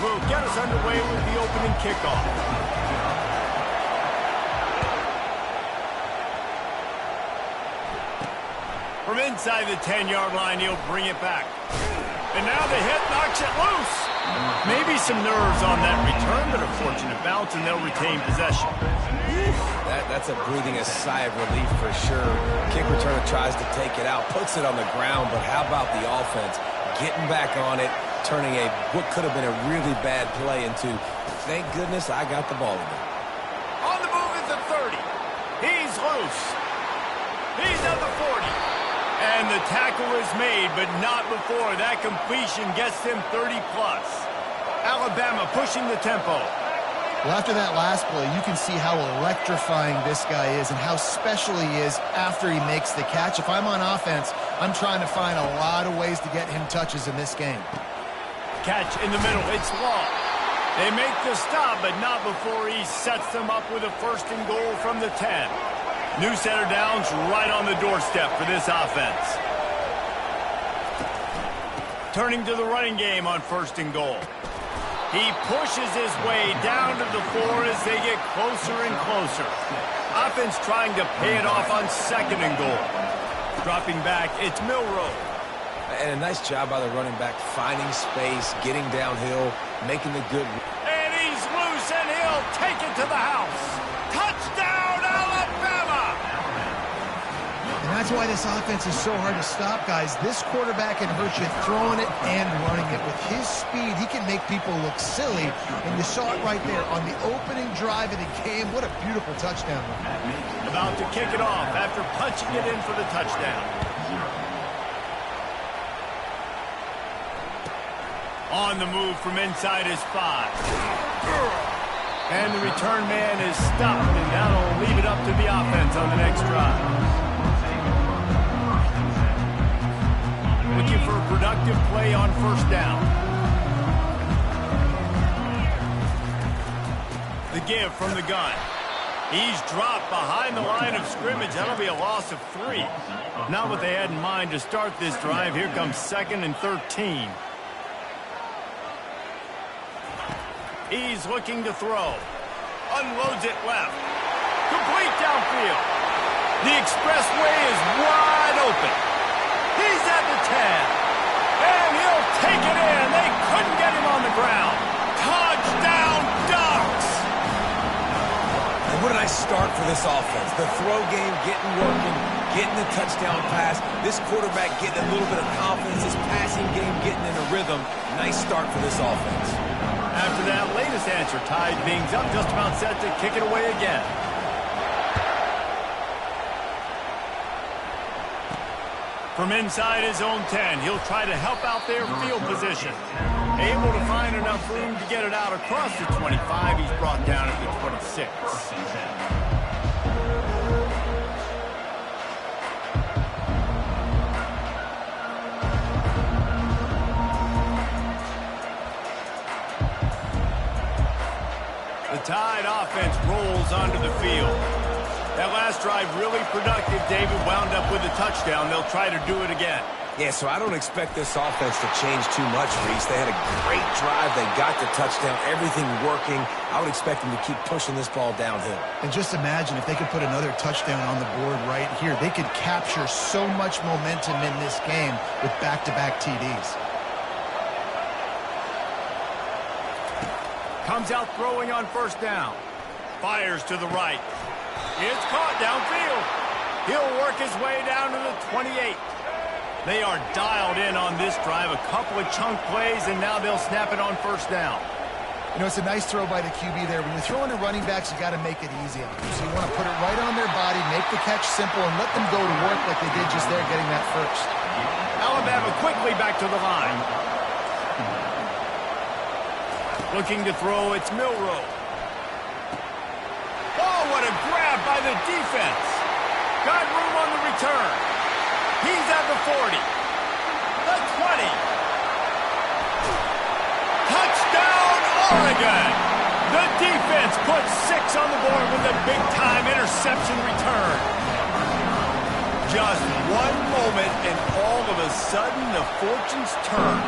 will get us underway with the opening kickoff. From inside the 10-yard line, he'll bring it back. And now the hit knocks it loose. Maybe some nerves on that return, but a fortunate bounce, and they'll retain possession. That's a breathing a sigh of relief for sure. Kick returner tries to take it out, puts it on the ground, but how about the offense getting back on it, turning what could have been a really bad play into, thank goodness I got the ball again. On the move at the 30. He's loose. He's at the 40. And the tackle is made, but not before that completion gets them 30-plus. Alabama pushing the tempo. Well, after that last play, you can see how electrifying this guy is and how special he is after he makes the catch. If I'm on offense, I'm trying to find a lot of ways to get him touches in this game. Catch in the middle. It's long. They make the stop, but not before he sets them up with a 1st and goal from the 10. New set of downs right on the doorstep for this offense. Turning to the running game on 1st and goal. He pushes his way down to the 4 as they get closer and closer. Offense trying to pay it off on 2nd and goal. Dropping back, it's Milroe. And a nice job by the running back, finding space, getting downhill, making the good. And he's loose, and he'll take it to the house. Touchdown, Alabama! And that's why this offense is so hard to stop, guys. This quarterback can hurt you throwing it and running it. With his speed, he can make people look silly. And you saw it right there on the opening drive of the game. What a beautiful touchdown. About to kick it off after punching it in for the touchdown. On the move from inside his 5. And the return man is stopped, and that'll leave it up to the offense on the next drive. Looking for a productive play on 1st down. The give from the gun. He's dropped behind the line of scrimmage. That'll be a loss of 3. Not what they had in mind to start this drive. Here comes 2nd and 13. He's looking to throw. Unloads it left. Complete downfield. The expressway is wide open. He's at the 10. And he'll take it in. They couldn't get him on the ground. Touchdown, Ducks! And what a nice start for this offense. The throw game getting working, getting the touchdown pass. This quarterback getting a little bit of confidence. This passing game getting in a rhythm. Nice start for this offense. After that latest answer, tied things up, just about set to kick it away again. From inside his own 10, he'll try to help out their field position. Able to find enough room to get it out across the 25. He's brought down at the 26. The Tide offense rolls onto the field. That last drive really productive. David wound up with a touchdown. They'll try to do it again. Yeah, so I don't expect this offense to change too much, Reese. They had a great drive. They got the touchdown. Everything working. I would expect them to keep pushing this ball downhill. And just imagine if they could put another touchdown on the board right here. They could capture so much momentum in this game with back-to-back TDs. Comes out throwing on 1st down. Fires to the right. It's caught downfield. He'll work his way down to the 28. They are dialed in on this drive. A couple of chunk plays, and now they'll snap it on 1st down. You know, it's a nice throw by the QB there. When you're throwing to running backs, you got to make it easy on them. So you want to put it right on their body, make the catch simple, and let them go to work like they did just there getting that 1st. Alabama quickly back to the line. Looking to throw, it's Milroe. Oh, what a grab by the defense. Got room on the return. He's at the 40. The 20. Touchdown, Oregon. The defense puts 6 on the board with a big-time interception return. Just one moment, and all of a sudden, the fortunes turn.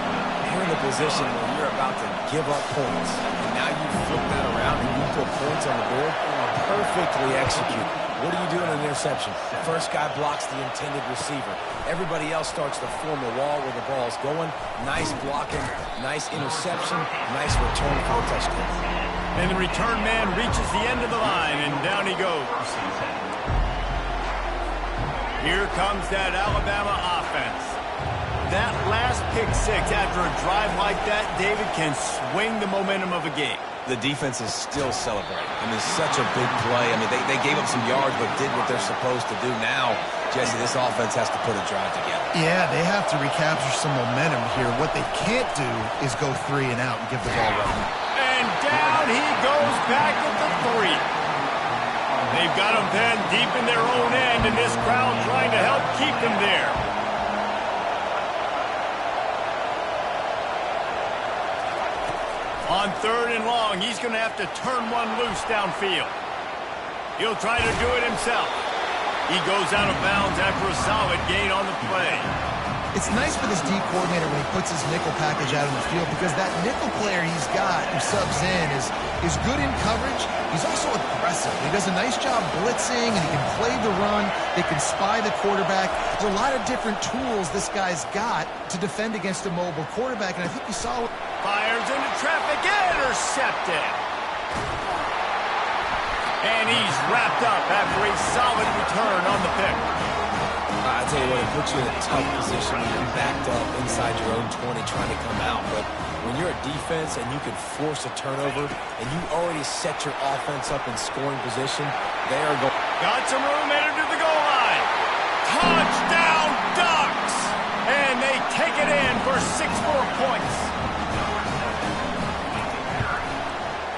you're in the position where you're about to give up points, and now you flip that around and you put points on the board, perfectly executed. What do you do in an interception? First guy blocks the intended receiver. Everybody else starts to form a wall where the ball's going. Nice blocking, nice interception, nice return for a touchdown. And the return man reaches the end of the line, and down he goes. Here comes that Alabama offense. That last pick six after a drive like that, David, can swing the momentum of a game. The defense is still celebrating. I mean, such a big play. I mean, they gave up some yards but did what they're supposed to do. Now, Jesse, this offense has to put a drive together. Yeah, they have to recapture some momentum here. What they can't do is go 3 and out and give the ball away. And down he goes back at the 3. They've got him then deep in their own end, and this crowd trying to help keep them there. On 3rd and long, he's going to have to turn one loose downfield. He'll try to do it himself. He goes out of bounds after a solid gain on the play. It's nice for this D coordinator when he puts his nickel package out on the field, because that nickel player he's got who subs in is good in coverage. He's also aggressive. He does a nice job blitzing, and he can play the run. They can spy the quarterback. There's a lot of different tools this guy's got to defend against a mobile quarterback, and I think you saw it. Fires into traffic, intercepted. And he's wrapped up after a solid return on the pick. I tell you what, it puts you in a tough position when you're backed up inside your own 20 trying to come out. But when you're a defense and you can force a turnover and you already set your offense up in scoring position, they are going. Got some room headed to the goal line. Touchdown Ducks! And they take it in for 6 more points.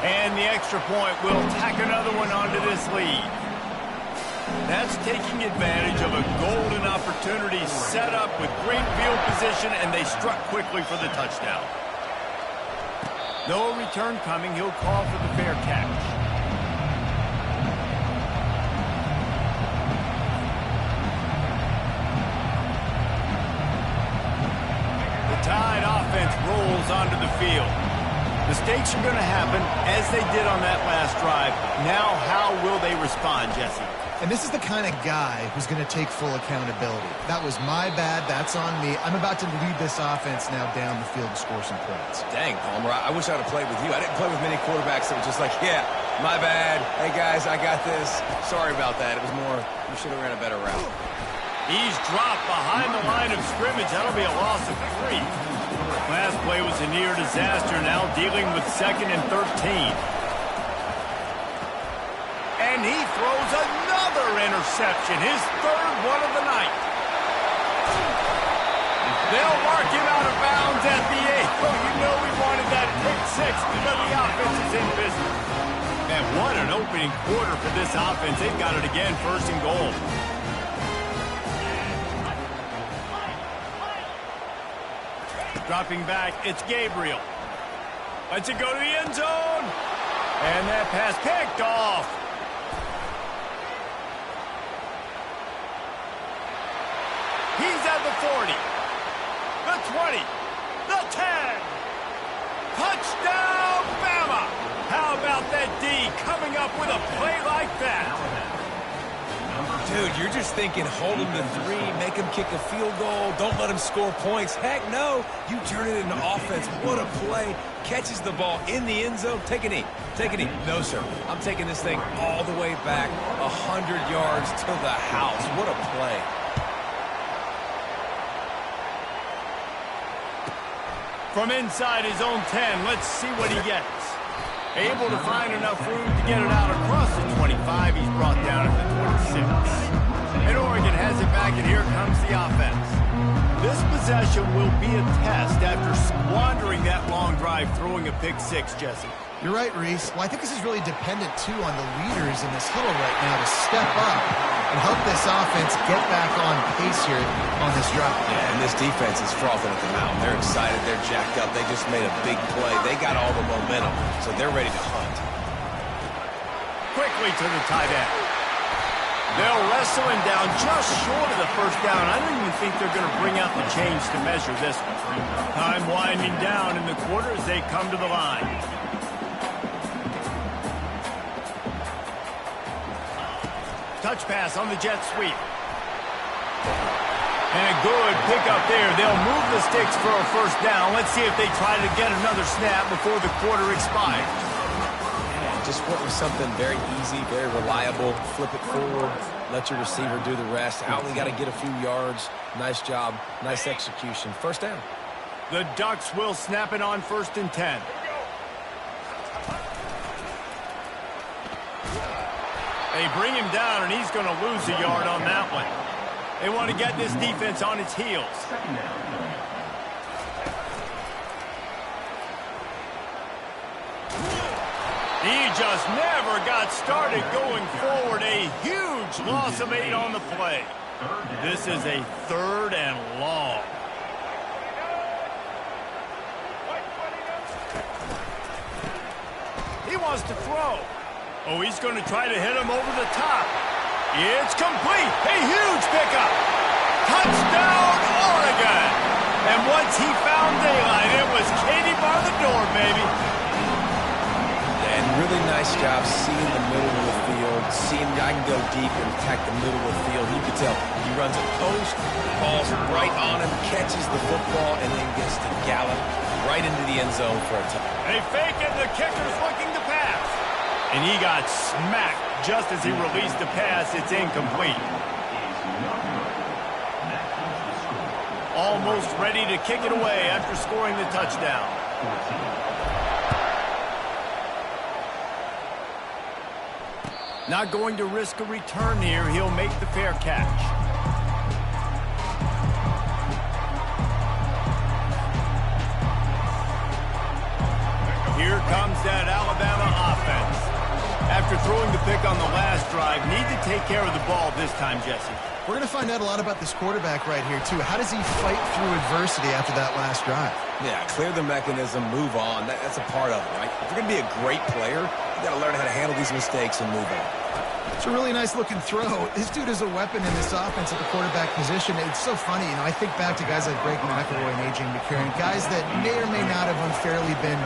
And the extra point will tack another one onto this lead. That's taking advantage of a golden opportunity set up with great field position, and they struck quickly for the touchdown. No return coming. He'll call for the fair catch. The Tide offense rolls onto the field. Mistakes are going to happen, as they did on that last drive. Now, how will they respond, Jesse? And this is the kind of guy who's going to take full accountability. That was my bad. That's on me. I'm about to lead this offense now down the field to score some points. Dang, Palmer, I wish I would have played with you. I didn't play with many quarterbacks that were just like, yeah, my bad. Hey, guys, I got this. Sorry about that. It was more, you should have ran a better route. He's dropped behind the line of scrimmage. That'll be a loss of 3. Last play was a near disaster, now dealing with 2nd and 13. And he throws another interception, his 3rd one of the night. They'll mark him out of bounds at the 8. Oh, you know we wanted that pick 6, but the offense is in business. Man, what an opening quarter for this offense. They've got it again, 1st and goal. Dropping back, it's Gabriel. Lets it go to the end zone. And that pass picked off. He's at the 40, the 20, the 10. Touchdown, Bama! How about that D coming up with a play like that? Dude, you're just thinking, hold him to 3, make him kick a field goal, don't let him score points. Heck no, you turn it into offense. What a play. Catches the ball in the end zone. Take a knee. Take a knee. No, sir. I'm taking this thing all the way back 100 yards to the house. What a play. From inside his own 10, let's see what he gets. Able to find enough room to get it out across the 25. He's brought down at the 26. And Oregon has it back, and here comes the offense. This possession will be a test after squandering that long drive, throwing a pick 6, Jesse. You're right, Reese. Well, I think this is really dependent, too, on the leaders in this huddle right now to step up and help this offense get back on pace here on this drive. Yeah, and this defense is frothing at the mouth. They're excited. They're jacked up. They just made a big play. They got all the momentum, so they're ready to hunt. Quickly to the tight end. They'll wrestle him down just short of the first down. I don't even think they're going to bring out the chains to measure this one. Time winding down in the quarter as they come to the line. Touch pass on the jet sweep. And a good pickup there. They'll move the sticks for a first down. Let's see if they try to get another snap before the quarter expires. Just went with something very easy, very reliable. Flip it forward, let your receiver do the rest. I only got to get a few yards. Nice job, nice execution. First down. The Ducks will snap it on 1st and 10. They bring him down, and he's going to lose a yard on that one. They want to get this defense on its heels. He just never got started going forward. A huge loss of 8 on the play. This is a 3rd and long. He wants to throw. Oh, he's going to try to hit him over the top. It's complete. A huge pickup. Touchdown, Oregon. And once he found daylight, it was Katie bar the door, baby. And really nice job seeing the middle of the field, seeing I can go deep and attack the middle of the field. You can tell he runs a post, falls right on him, catches the football, and then gets to gallop right into the end zone for a touchdown. They fake it, the kicker's looking to pass. And he got smacked just as he released the pass. It's incomplete. Almost ready to kick it away after scoring the touchdown. Not going to risk a return here. He'll make the fair catch. Here comes that Alabama offense. After throwing the pick on the last drive, need to take care of the ball this time, Jesse. We're going to find out a lot about this quarterback right here, too. How does he fight through adversity after that last drive? Yeah, clear the mechanism, move on. That's a part of it, right? If you're going to be a great player, you got to learn how to handle these mistakes and move on. It's a really nice-looking throw. This dude is a weapon in this offense at the quarterback position. It's so funny, I think back to guys like Greg McElroy and A.J. McCarron, guys that may or may not have unfairly been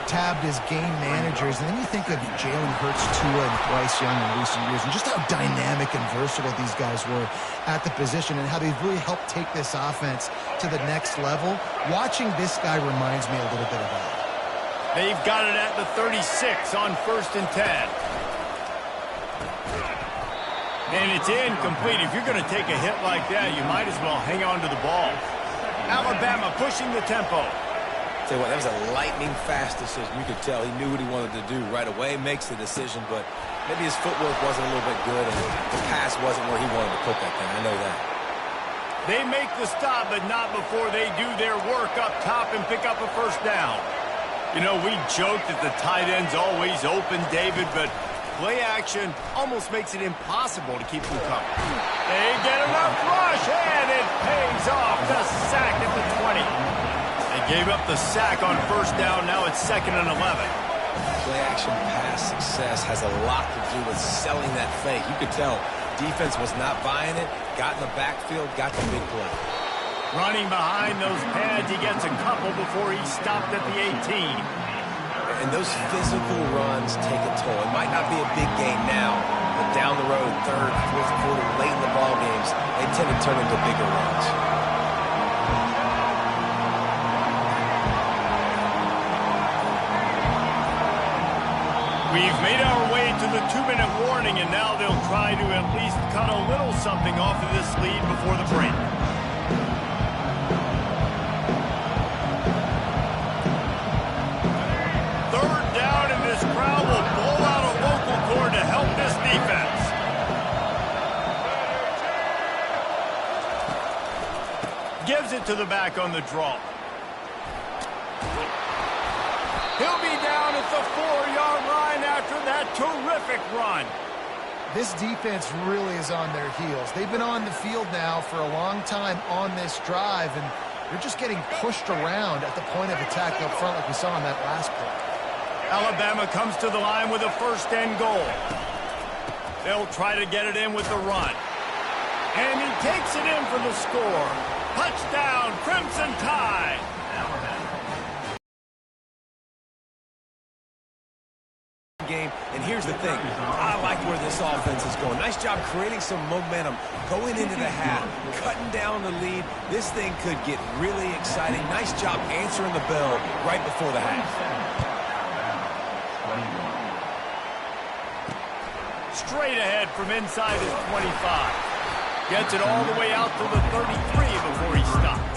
tabbed as game managers. And then you think of Jalen Hurts, Tua, and Bryce Young in recent years, and just how dynamic and versatile these guys were at the position and how they've really helped take this offense to the next level. Watching this guy reminds me a little bit of that. They've got it at the 36 on 1st and 10. And it's incomplete. If you're going to take a hit like that, you might as well hang on to the ball. Alabama pushing the tempo. Tell you what, that was a lightning-fast decision. You could tell he knew what he wanted to do right away, makes the decision, but maybe his footwork wasn't a little bit good, and the pass wasn't where he wanted to put that thing. I know that. They make the stop, but not before they do their work up top and pick up a first down. You know, we joke that the tight end's always open, David, but play action almost makes it impossible to keep them coming. They get enough rush, and it pays off. The sack at the 20. They gave up the sack on first down. Now it's 2nd and 11. Play action pass success has a lot to do with selling that fake. You could tell defense was not buying it, got in the backfield, got the big play. Running behind those pads, he gets a couple before he stopped at the 18. And those physical runs take a toll. It might not be a big game now, but down the road, 3rd, 4th quarter, late in the ball games, they tend to turn into bigger runs. We've made our way to the 2-minute warning, and now they'll try to at least cut a little something off of this lead before the break. Crowd will blow out a vocal cord to help this defense. Gives it to the back on the draw. He'll be down at the 4-yard line after that terrific run. This defense really is on their heels. They've been on the field now for a long time on this drive, and they're just getting pushed around at the point of attack up front like we saw on that last play. Alabama comes to the line with a 1st and goal. They'll try to get it in with the run. And he takes it in for the score. Touchdown, Crimson Tide. Game, and here's the thing. I like where this offense is going. Nice job creating some momentum, going into the half, cutting down the lead. This thing could get really exciting. Nice job answering the bell right before the half. Straight ahead from inside his 25. Gets it all the way out to the 33 before he stopped.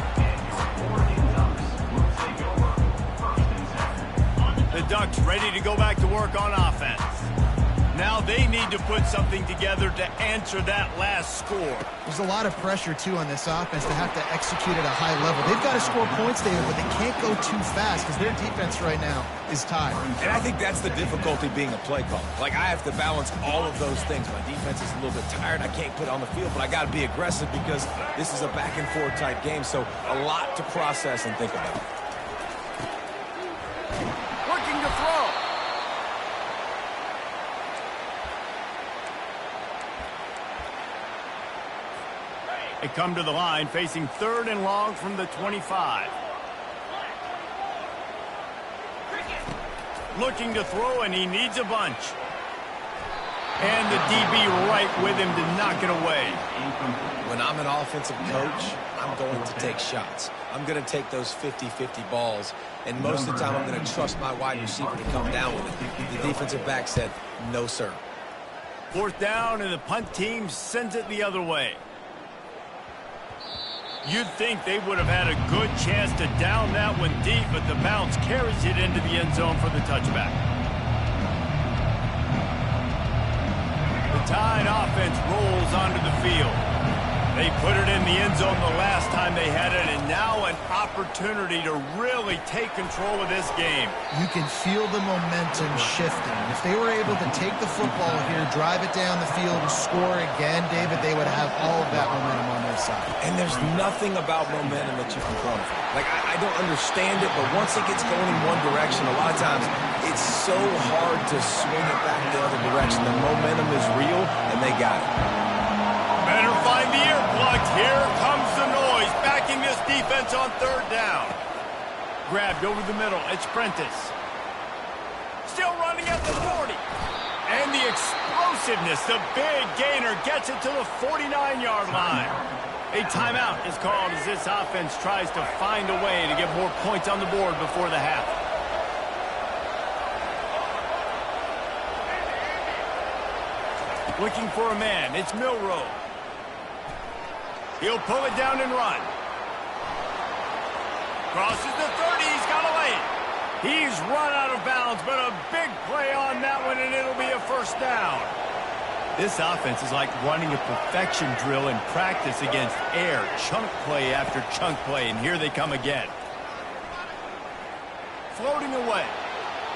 The Ducks ready to go back to work on offense. Now they need to put something together to answer that last score. There's a lot of pressure, too, on this offense to have to execute at a high level. They've got to score points, David, but they can't go too fast because their defense right now is tired. And I think that's the difficulty being a play caller. Like, I have to balance all of those things. My defense is a little bit tired. I can't put it on the field, but I got to be aggressive because this is a back-and-forth type game, so a lot to process and think about. Looking to throw. They come to the line facing 3rd and long from the 25. Looking to throw, and he needs a bunch. And the DB right with him to knock it away. When I'm an offensive coach, I'm going to take shots. I'm going to take those 50-50 balls, and most of the time I'm going to trust my wide receiver to come down with it. The defensive back said, no, sir. 4th down, and the punt team sends it the other way. You'd think they would have had a good chance to down that one deep, but the bounce carries it into the end zone for the touchback. The Tide offense rolls onto the field. They put it in the end zone the last time they had it, and now an opportunity to really take control of this game. You can feel the momentum shifting. If they were able to take the football here, drive it down the field, and score again, David, they would have all of that momentum on their side. And there's nothing about momentum that you can quantify. Like, I don't understand it, but once it gets going in one direction, a lot of times it's so hard to swing it back the other direction. The momentum is real, and they got it. Better find the earplugs. Here comes the noise, backing this defense on 3rd down. Grabbed over the middle. It's Prentice. Still running at the 40. And the explosiveness, the big gainer, gets it to the 49-yard line. A timeout is called as this offense tries to find a way to get more points on the board before the half. Looking for a man. It's Milroe. He'll pull it down and run. Crosses the 30. He's got a lane. He's run out of bounds, but a big play on that one, and it'll be a 1st down. This offense is like running a perfection drill in practice against air. Chunk play after chunk play, and here they come again. Floating away.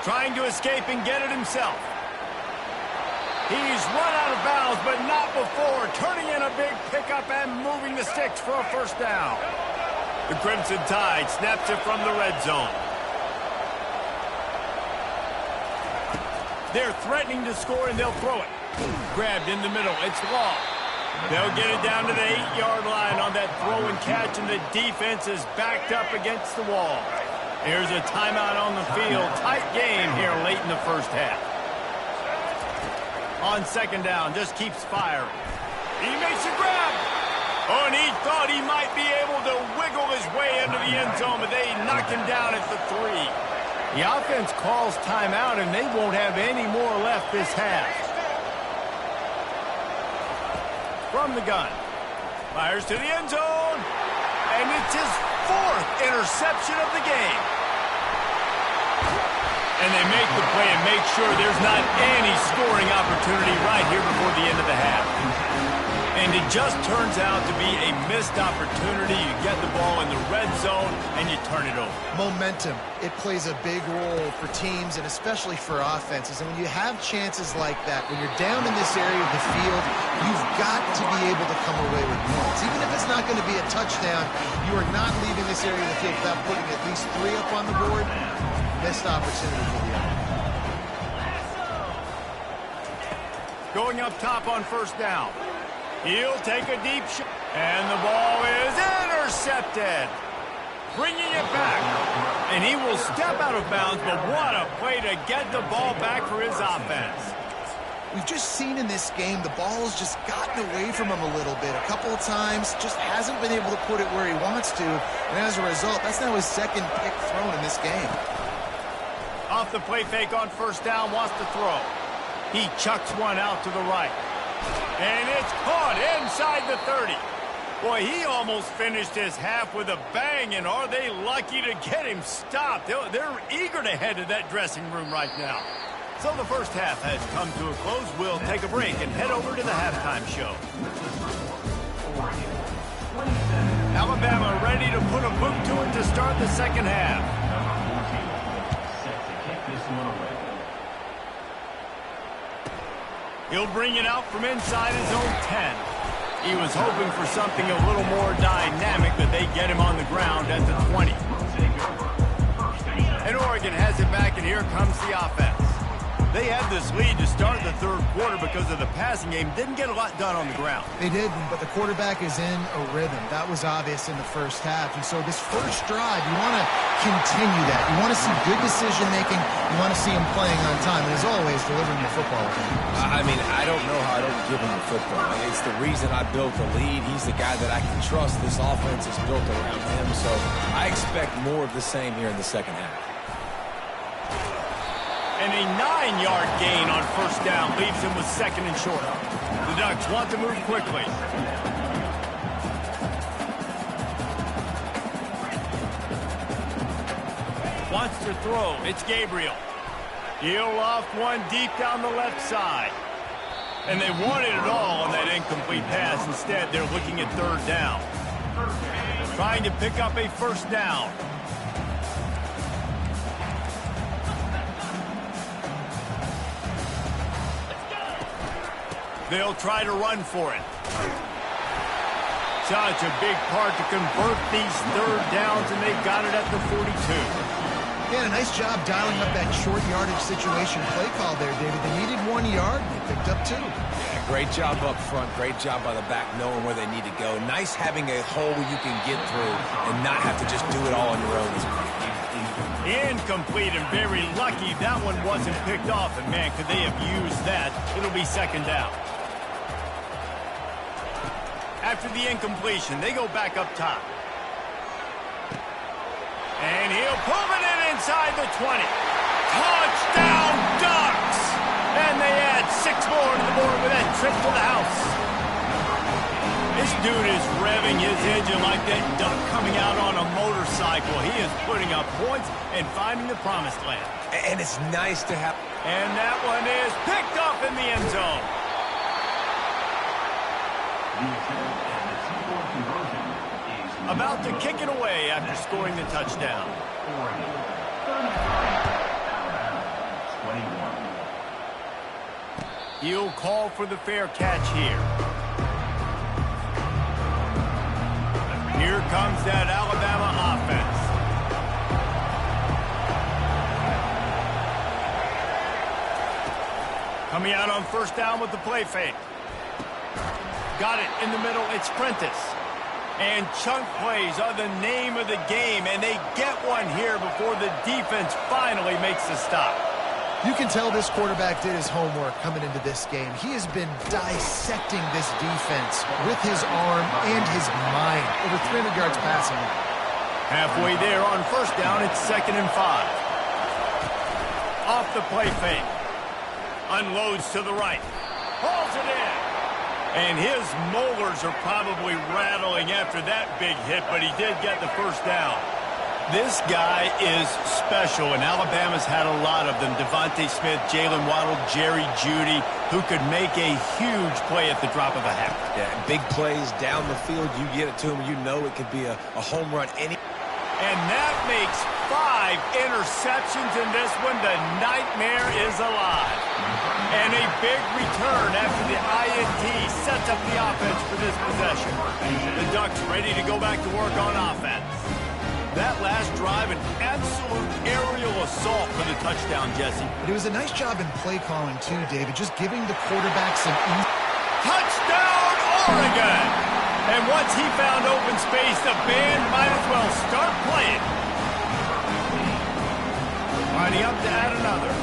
Trying to escape and get it himself. He's run out of bounds, but not before. Turning in a big pickup and moving the sticks for a 1st down. The Crimson Tide snaps it from the red zone. They're threatening to score, and they'll throw it. Grabbed in the middle. It's Law. They'll get it down to the 8-yard line on that throw and catch, and the defense is backed up against the wall. Here's a timeout on the field. Tight game here late in the 1st half. On 2nd down, just keeps firing. He makes a grab. Oh, and he thought he might be able to wiggle his way into the end zone, but they knock him down at the 3. The offense calls timeout, and they won't have any more left this half. From the gun. Fires to the end zone. And it's his 4th interception of the game. And they make the play and make sure there's not any scoring opportunity right here before the end of the half. And it just turns out to be a missed opportunity. You get the ball in the red zone, and you turn it over. Momentum, it plays a big role for teams and especially for offenses. And when you have chances like that, when you're down in this area of the field, you've got to be able to come away with points. Even if it's not going to be a touchdown, you are not leaving this area of the field without putting at least 3 up on the board. Missed opportunity for the other. Going up top on first down. He'll take a deep shot. And the ball is intercepted. Bringing it back. And he will step out of bounds, but what a play to get the ball back for his offense. We've just seen in this game the ball's just gotten away from him a little bit. A couple of times, just hasn't been able to put it where he wants to. And as a result, that's now his second pick thrown in this game. Off the play fake on first down, wants to throw. He chucks one out to the right. And it's caught inside the 30. Boy, he almost finished his half with a bang, and are they lucky to get him stopped? They're eager to head to that dressing room right now. So the first half has come to a close. We'll take a break and head over to the halftime show. Alabama ready to put a boot to it to start the second half. He'll bring it out from inside his own 10. He was hoping for something a little more dynamic, but they get him on the ground at the 20. And Oregon has it back, and here comes the offense. They had this lead to start the third quarter because of the passing game. Didn't get a lot done on the ground. They didn't, but the quarterback is in a rhythm. That was obvious in the first half. And so this first drive, you want to continue that. You want to see good decision-making. You want to see him playing on time. And as always, delivering the football. I mean, I don't know how I don't give him the football. It's the reason I built the lead. He's the guy that I can trust. This offense is built around him. So I expect more of the same here in the second half. And a 9-yard gain on first down leaves him with second and short. The Ducks want to move quickly. Wants to throw. It's Gabriel. He'll loft one deep down the left side. And they wanted it all on that incomplete pass. Instead, they're looking at third down. Trying to pick up a first down. They'll try to run for it. Such a big part to convert these third downs, and they've got it at the 42. Yeah, a nice job dialing up that short yardage situation play call there, David. They needed 1 yard, and they picked up 2. Yeah, great job up front. Great job by the back knowing where they need to go. Nice having a hole you can get through and not have to just do it all on your own. Incomplete, and very lucky that one wasn't picked off. And, man, could they have used that? It'll be second down. After the incompletion, they go back up top. And he'll pull it in inside the 20. Touchdown, Ducks! And they add 6 more to the board with that trip to the house. This dude is revving his engine like that duck coming out on a motorcycle. He is putting up points and finding the promised land. And it's nice to have... And that one is picked up in the end zone. About to kick it away after scoring the touchdown. He'll call for the fair catch here. Here comes that Alabama offense. Coming out on first down with the play fake. Got it in the middle. It's Prentice. And chunk plays are the name of the game, and they get one here before the defense finally makes the stop. You can tell this quarterback did his homework coming into this game. He has been dissecting this defense with his arm and his mind. Over 300 yards passing. Halfway there on first down, it's 2nd and 5. Off the play fake. Unloads to the right. Hauls it in. And his molars are probably rattling after that big hit, but he did get the first down. This guy is special, and Alabama's had a lot of them. Devontae Smith, Jalen Waddle, Jerry Jeudy, who could make a huge play at the drop of a hat. Yeah, big plays down the field. You get it to him, you know it could be a home run. And that makes 5 interceptions in this one. The nightmare is alive. And a big return after the INT sets up the offense for this possession. The Ducks ready to go back to work on offense. That last drive, an absolute aerial assault for the touchdown, Jesse. But it was a nice job in play calling, too, David, just giving the quarterback some ease. Touchdown, Oregon! And once he found open space, the band might as well start playing. Lining up to add another.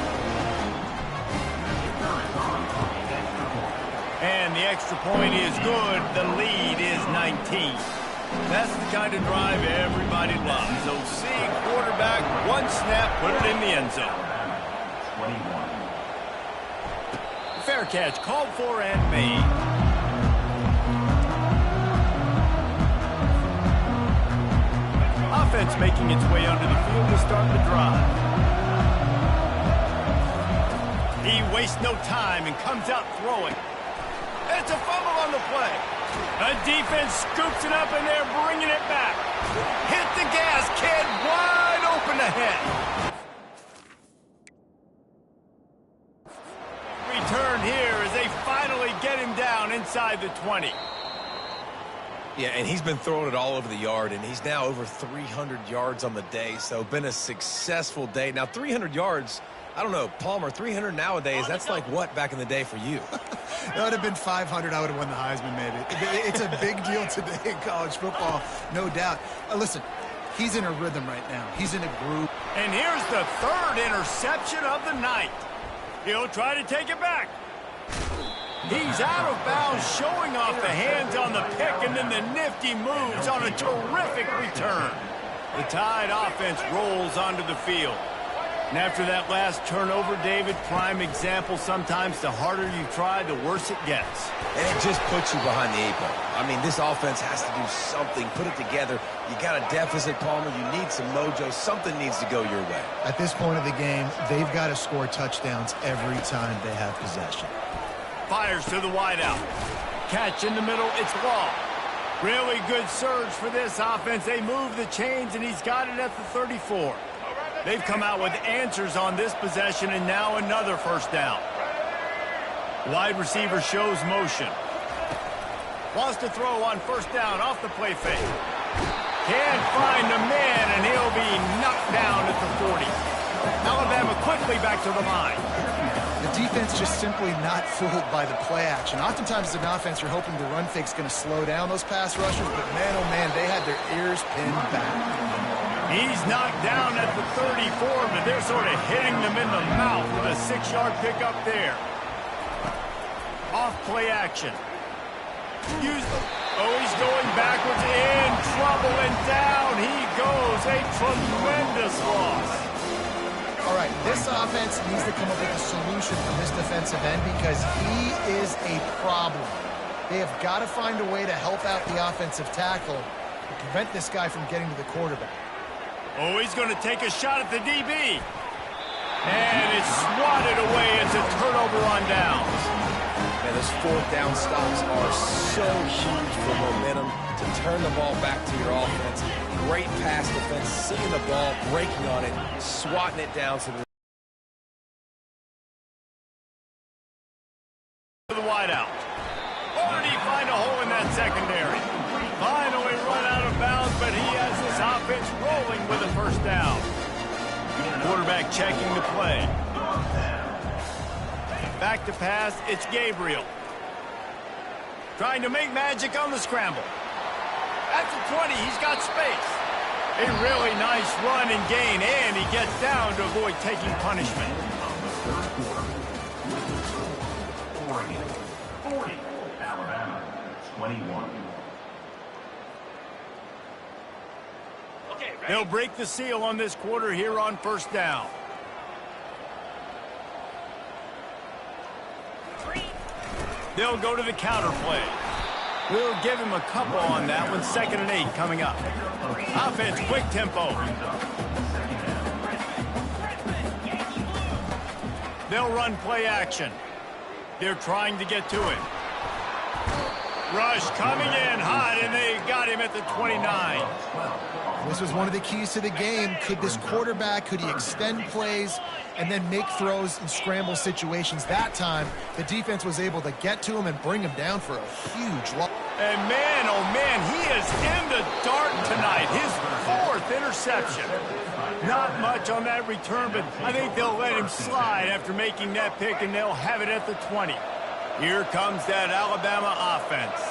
And the extra point is good. The lead is 19. That's the kind of drive everybody loves. So seeing quarterback, one snap, put it in the end zone. Fair catch, called for and made. Offense making its way onto the field to start the drive. He wastes no time and comes out throwing. It's a fumble on the play. A defense scoops it up and they're bringing it back. Hit the gas, kid. Wide open ahead. Return here as they finally get him down inside the 20. Yeah, and he's been throwing it all over the yard, and he's now over 300 yards on the day, so been a successful day. Now, 300 yards, I don't know, Palmer, 300 nowadays, that's like what back in the day for you? That would have been 500. I would have won the Heisman, maybe. It's a big deal today in college football, no doubt. Listen, he's in a rhythm right now. He's in a groove. And here's the third interception of the night. He'll try to take it back. He's out of bounds, showing off the hands on the pick, and then the nifty moves on a terrific return. The Tide offense rolls onto the field. And after that last turnover, David, prime example, sometimes the harder you try, the worse it gets. And it just puts you behind the 8 ball. I mean, this offense has to do something, put it together. You got a deficit, Palmer. You need some mojo. Something needs to go your way. At this point of the game, they've got to score touchdowns every time they have possession. Fires to the wideout. Catch in the middle, it's Law. Really good surge for this offense. They move the chains, and he's got it at the 34. They've come out with answers on this possession, and now another first down. Wide receiver shows motion. Wants to throw on first down off the play fake. Can't find a man, and he'll be knocked down at the 40. Alabama quickly back to the line. The defense just simply not fooled by the play action. Oftentimes as an offense, you're hoping the run fake's going to slow down those pass rushers, but man, oh man, they had their ears pinned back. He's knocked down at the 34, but they're sort of hitting them in the mouth with a 6-yard pickup there. Off play action. He's going backwards, in trouble, and down he goes. A tremendous loss. All right, this offense needs to come up with a solution for this defensive end because he is a problem. They have got to find a way to help out the offensive tackle to prevent this guy from getting to the quarterback. Oh, he's going to take a shot at the DB. And it's swatted away. It's a turnover on downs. Man, those fourth down stops are so huge for momentum to turn the ball back to your offense. Great pass defense, seeing the ball, breaking on it, swatting it down to the wideout. Already find a hole in that secondary. Finally run out of bounds, but he has this offense rolling with a first down. Quarterback checking the play. Back to pass, it's Gabriel. Trying to make magic on the scramble. At the 20, he's got space. A really nice run and gain, and he gets down to avoid taking punishment. Oregon, 40. Alabama, 21. They'll break the seal on this quarter here on first down. They'll go to the counter play. We'll give him a couple on that one. 2nd and 8 coming up. Offense, quick tempo. They'll run play action. They're trying to get to him. Rush coming in hot, and they got him at the 29. This was one of the keys to the game. Could this quarterback, could he extend plays and then make throws in scramble situations? That time, the defense was able to get to him and bring him down for a huge loss. And man, oh man, he is in the dark tonight. His 4th interception. Not much on that return, but I think they'll let him slide after making that pick, and they'll have it at the 20. Here comes that Alabama offense.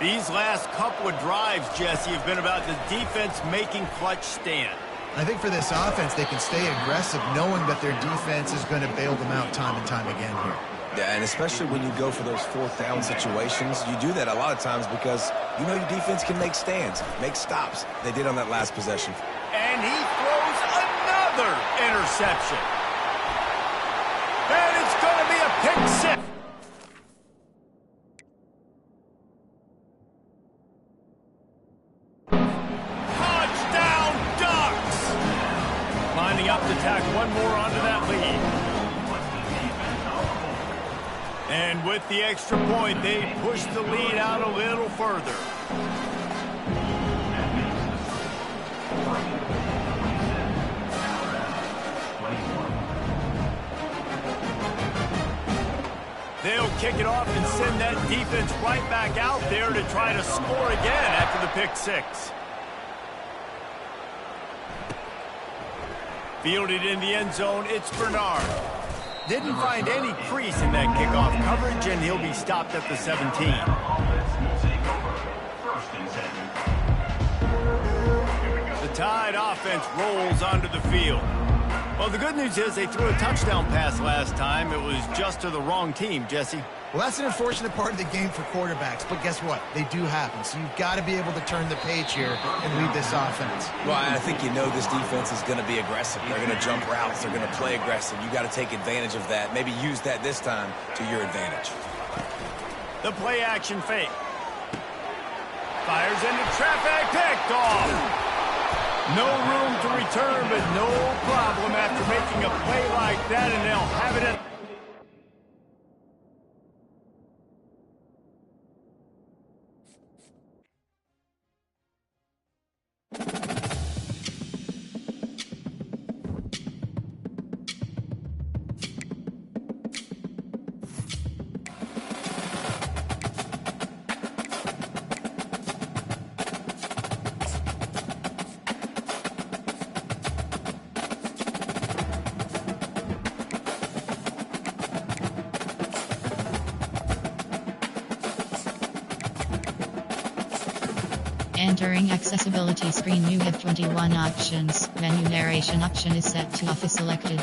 These last couple of drives, Jesse, have been about the defense making clutch stand. I think for this offense, they can stay aggressive knowing that their defense is going to bail them out time and time again here. Yeah, and especially when you go for those 4th down situations, you do that a lot of times because you know your defense can make stands, make stops. They did on that last possession. And he throws another interception. And it's going to be a pick 6. Touchdown Ducks! Lining up to tack one more onto that lead. And with the extra point, they push the lead out a little further. They'll kick it off and send that defense right back out there to try to score again after the pick 6. Fielded in the end zone, it's Bernard. Didn't find any crease in that kickoff coverage, and he'll be stopped at the 17. The Tide offense rolls onto the field. Well, the good news is they threw a touchdown pass last time. It was just to the wrong team, Jesse. Well, that's an unfortunate part of the game for quarterbacks, but guess what? They do happen, so you've got to be able to turn the page here and lead this offense. Well, I think you know this defense is going to be aggressive. They're going to jump routes. They're going to play aggressive. You got to take advantage of that. Maybe use that this time to your advantage. The play action fake. Fires into traffic, picked off. No room to return, but no problem after making a play like that, and they'll have it at... Entering accessibility screen, you have 21 options. Menu narration option is set to off is selected.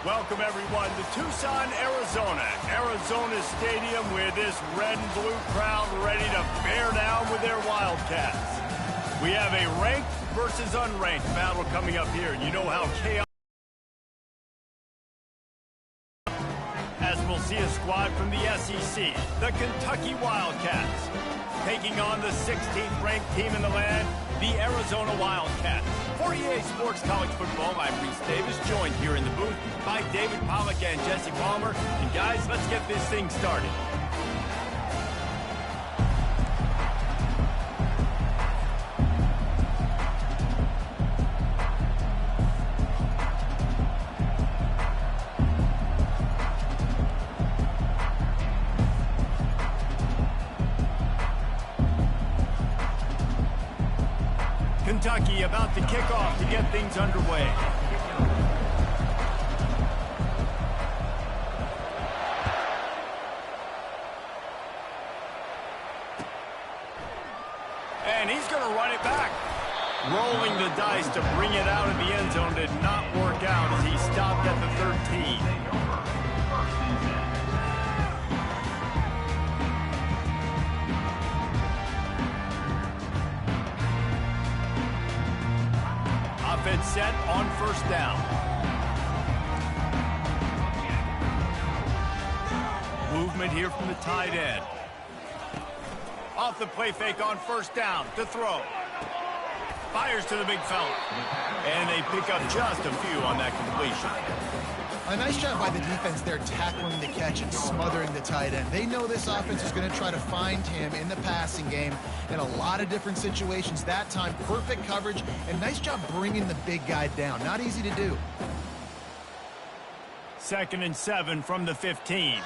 Welcome, everyone, to Tucson, Arizona. Arizona Stadium with this red and blue crowd ready to bear down with their Wildcats. We have a ranked versus unranked battle coming up here. You know how chaos... As we'll see a squad from the SEC, the Kentucky Wildcats, taking on the 16th ranked team in the land, the Arizona Wildcats. For EA Sports College Football, I'm Reese Davis, joined here in the booth by David Pollack and Jesse Palmer. And guys, let's get this thing started. Kentucky about to kick off to get things underway. And he's going to run it back. Rolling the dice to bring it out of the end zone did not work out as he stopped at the 13. Offense set on first down. Movement here from the tight end. Off the play fake on first down to throw. Fires to the big fella. And they pick up just a few on that completion. A nice job by the defense there tackling the catch and smothering the tight end. They know this offense is going to try to find him in the passing game in a lot of different situations. That time, perfect coverage, and nice job bringing the big guy down. Not easy to do. 2nd and 7 from the 15.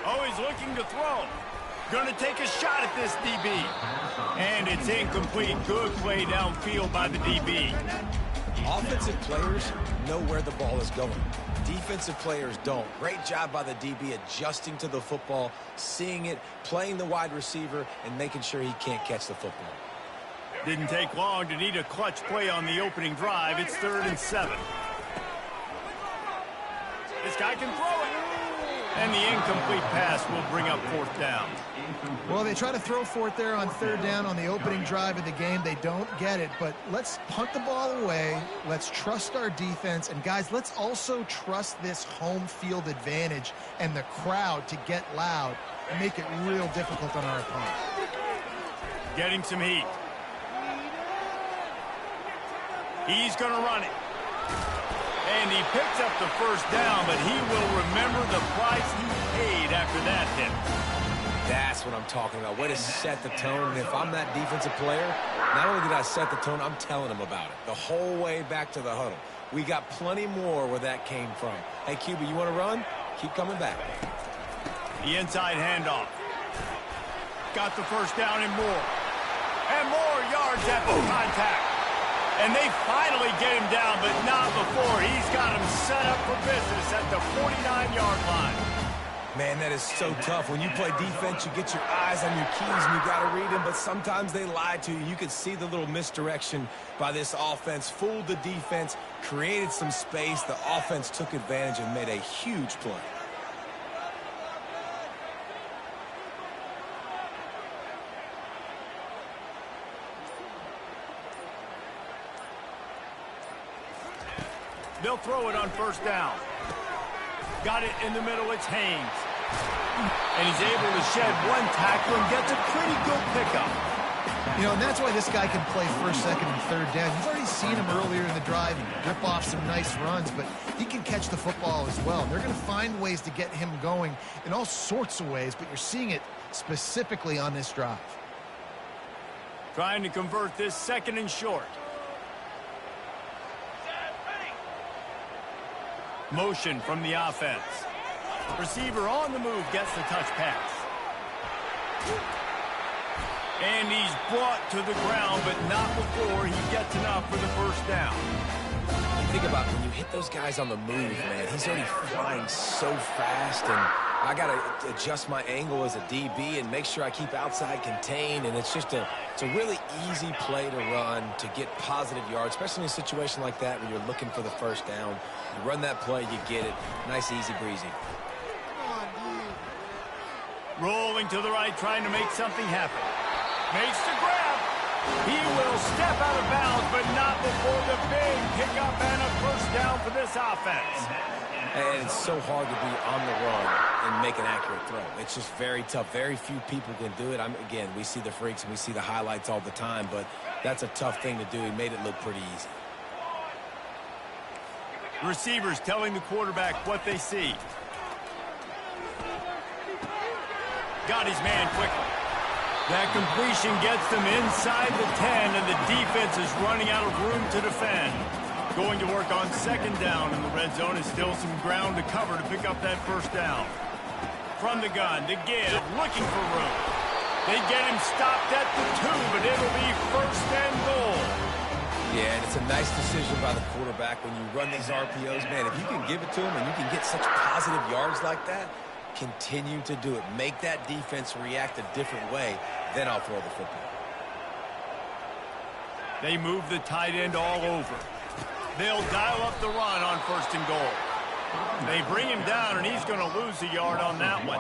Oh, he's looking to throw. Going to take a shot at this DB. And it's incomplete. Good play downfield by the DB. Offensive players know where the ball is going. Defensive players don't. Great job by the DB adjusting to the football, seeing it, playing the wide receiver, and making sure he can't catch the football. Didn't take long to need a clutch play on the opening drive. It's 3rd and 7. This guy can throw it. And the incomplete pass will bring up 4th down. Well, they try to throw forth there on 3rd down on the opening drive of the game. They don't get it, but let's punt the ball away. Let's trust our defense. And, guys, let's also trust this home field advantage and the crowd to get loud and make it real difficult on our opponent. Getting some heat. He's going to run it. And he picks up the first down, but he will remember the price he paid after that hit. That's what I'm talking about. Way to set the tone. And if I'm that defensive player, not only did I set the tone, I'm telling him about it the whole way back to the huddle. We got plenty more where that came from. Hey, QB, you want to run? Keep coming back. The inside handoff. Got the first down and more. And more yards after contact. And they finally get him down, but not before. He's got him set up for business at the 49-yard line. Man, that is so tough. When you play defense, you get your eyes on your keys and you got to read them, but sometimes they lie to you. You can see the little misdirection by this offense, fooled the defense, created some space. The offense took advantage and made a huge play. They'll throw it on first down. Got it in the middle, it's Haynes. And he's able to shed one tackle and gets a pretty good pickup. You know, and that's why this guy can play 1st, 2nd, and 3rd down. You've already seen him earlier in the drive rip off some nice runs, but he can catch the football as well. And they're going to find ways to get him going in all sorts of ways, but you're seeing it specifically on this drive. Trying to convert this 2nd and short. Motion from the offense. Receiver on the move gets the touch pass. And he's brought to the ground, but not before he gets enough for the first down. You think about when you hit those guys on the move, man, he's already flying so fast, and I got to adjust my angle as a DB and make sure I keep outside contained, and it's a really easy play to run to get positive yards, especially in a situation like that when you're looking for the first down. You run that play, you get it. Nice, easy breezy. Rolling to the right, trying to make something happen. Makes the grab. He will step out of bounds, but not before the big pickup and a first down for this offense. And it's so hard to be on the run and make an accurate throw. It's just very tough. Very few people can do it. Again, we see the freaks and we see the highlights all the time, but that's a tough thing to do. He made it look pretty easy. Receivers telling the quarterback what they see. Got his man quickly. That completion gets them inside the 10, and the defense is running out of room to defend. Going to work on second down, and the red zone is still some ground to cover to pick up that first down. From the gun, to give, looking for room. They get him stopped at the 2, but it'll be first and goal. Yeah, and it's a nice decision by the quarterback when you run these RPOs. Man, if you can give it to him and you can get such positive yards like that, continue to do it. Make that defense react a different way, then I'll throw the football. They move the tight end all over. They'll dial up the run on first and goal. They bring him down, and he's going to lose a yard on that one.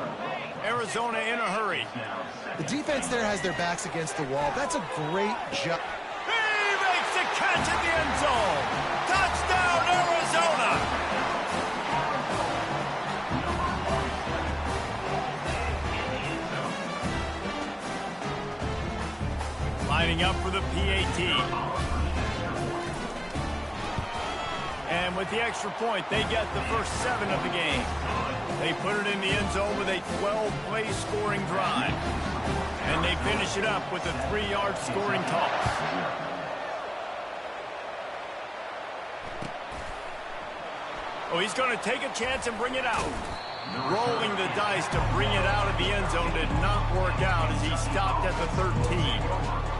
Arizona in a hurry. The defense there has their backs against the wall. That's a great job. He makes the catch in the end zone. Touchdown, Arizona! Lining up for the PAT. And with the extra point, they get the first 7 of the game. They put it in the end zone with a 12-play scoring drive. And they finish it up with a 3-yard scoring toss. Oh, he's going to take a chance and bring it out. Rolling the dice to bring it out of the end zone did not work out as he stopped at the 13.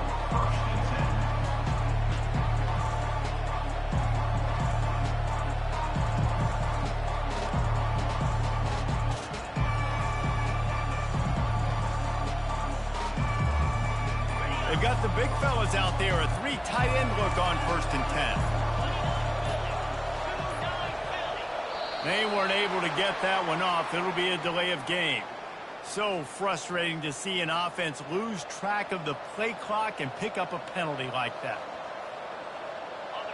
They've got the big fellas out there, a 3 tight end look on first and 10. They weren't able to get that one off. It'll be a delay of game. So frustrating to see an offense lose track of the play clock and pick up a penalty like that.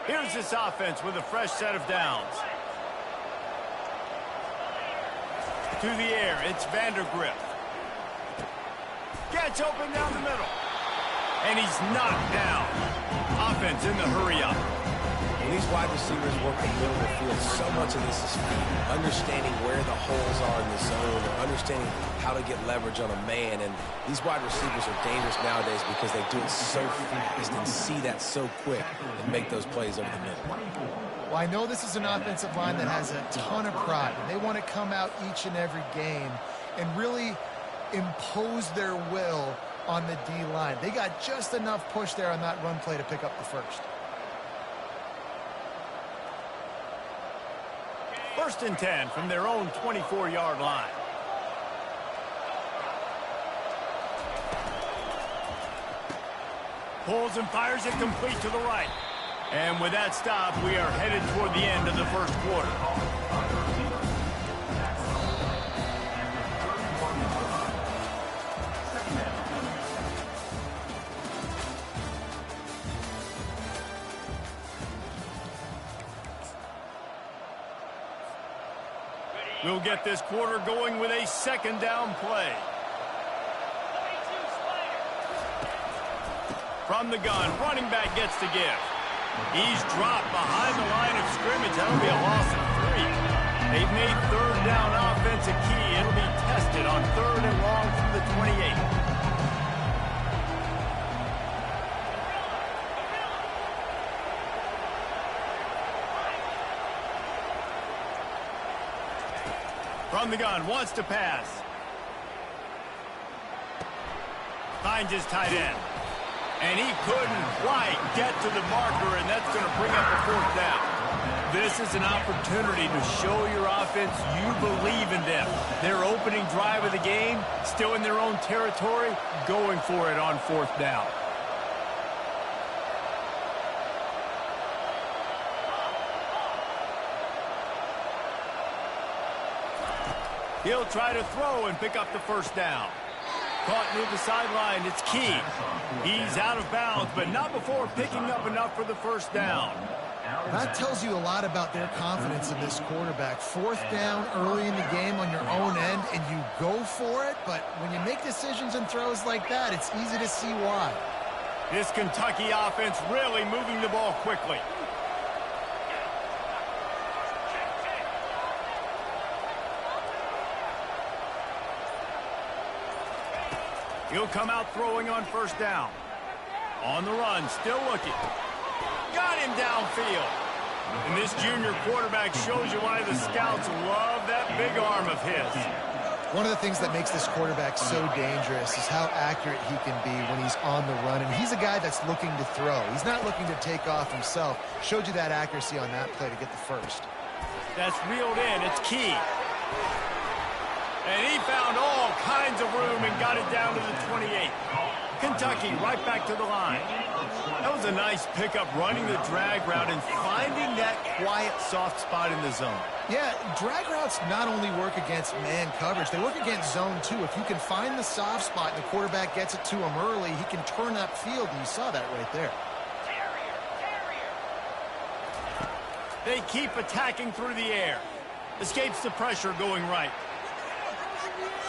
Here's this offense with a fresh set of downs. To the air, it's Vandergrift. Gets open down the middle. And he's knocked down. Offense in the hurry-up. When these wide receivers work the middle of the field, so much of this is understanding where the holes are in the zone and understanding how to get leverage on a man. And these wide receivers are dangerous nowadays because they do it so fast and see that so quick and make those plays over the middle. Well, I know this is an offensive line that has a ton of pride. They want to come out each and every game and really impose their will on the D-line. They got just enough push there on that run play to pick up the first. First and 10 from their own 24-yard line. Pulls and fires it complete to the right. And with that stop, we are headed toward the end of the first quarter. We'll get this quarter going with a second down play. From the gun, running back gets to give. He's dropped behind the line of scrimmage. That'll be a loss of 3. They've made third down offense a key. It'll be tested on 3rd and long from the 28. From the gun, wants to pass. Finds his tight end. And he couldn't quite get to the marker, and that's going to bring up a 4th down. This is an opportunity to show your offense you believe in them. Their opening drive of the game, still in their own territory, going for it on 4th down. He'll try to throw and pick up the 1st down. Caught near the sideline, it's Key. He's out of bounds, but not before picking up enough for the 1st down. That tells you a lot about their confidence in this quarterback. 4th down early in the game on your own end, and you go for it, but when you make decisions and throws like that, it's easy to see why. This Kentucky offense really moving the ball quickly. He'll come out throwing on 1st down. On the run, still looking. Got him downfield. And this junior quarterback shows you why the scouts love that big arm of his. One of the things that makes this quarterback so dangerous is how accurate he can be when he's on the run. And he's a guy that's looking to throw. He's not looking to take off himself. Showed you that accuracy on that play to get the 1st. That's reeled in. It's Key. And he found all kinds of room and got it down to the 28. Kentucky right back to the line. That was a nice pickup, running the drag route and finding that quiet, soft spot in the zone. Yeah, drag routes not only work against man coverage, they work against zone too. If you can find the soft spot and the quarterback gets it to him early, he can turn upfield, and you saw that right there. They keep attacking through the air. Escapes the pressure going right.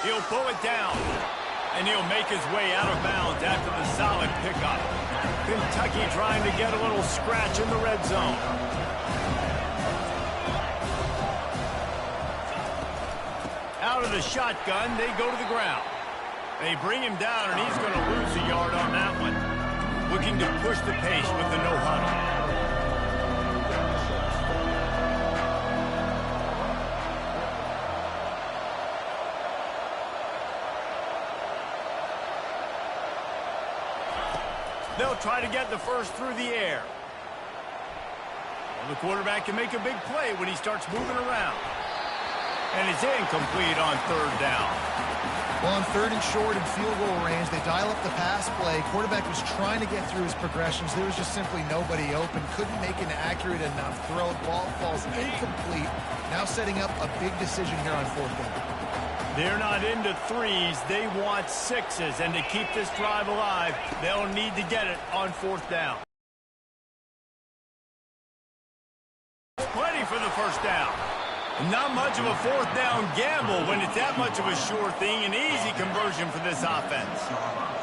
He'll pull it down, and he'll make his way out of bounds after the solid pickup. Kentucky trying to get a little scratch in the red zone. Out of the shotgun, they go to the ground. They bring him down, and he's going to lose a yard on that one. Looking to push the pace with the no huddle. They'll try to get the 1st through the air. Well, the quarterback can make a big play when he starts moving around. And it's incomplete on 3rd down. Well, on 3rd and short and field goal range, they dial up the pass play. Quarterback was trying to get through his progressions. There was just simply nobody open. Couldn't make an accurate enough throw. Ball falls incomplete. Now setting up a big decision here on 4th down. They're not into 3s. They want 6s. And to keep this drive alive, they'll need to get it on 4th down. Plenty for the 1st down. Not much of a 4th down gamble when it's that much of a sure thing. An easy conversion for this offense.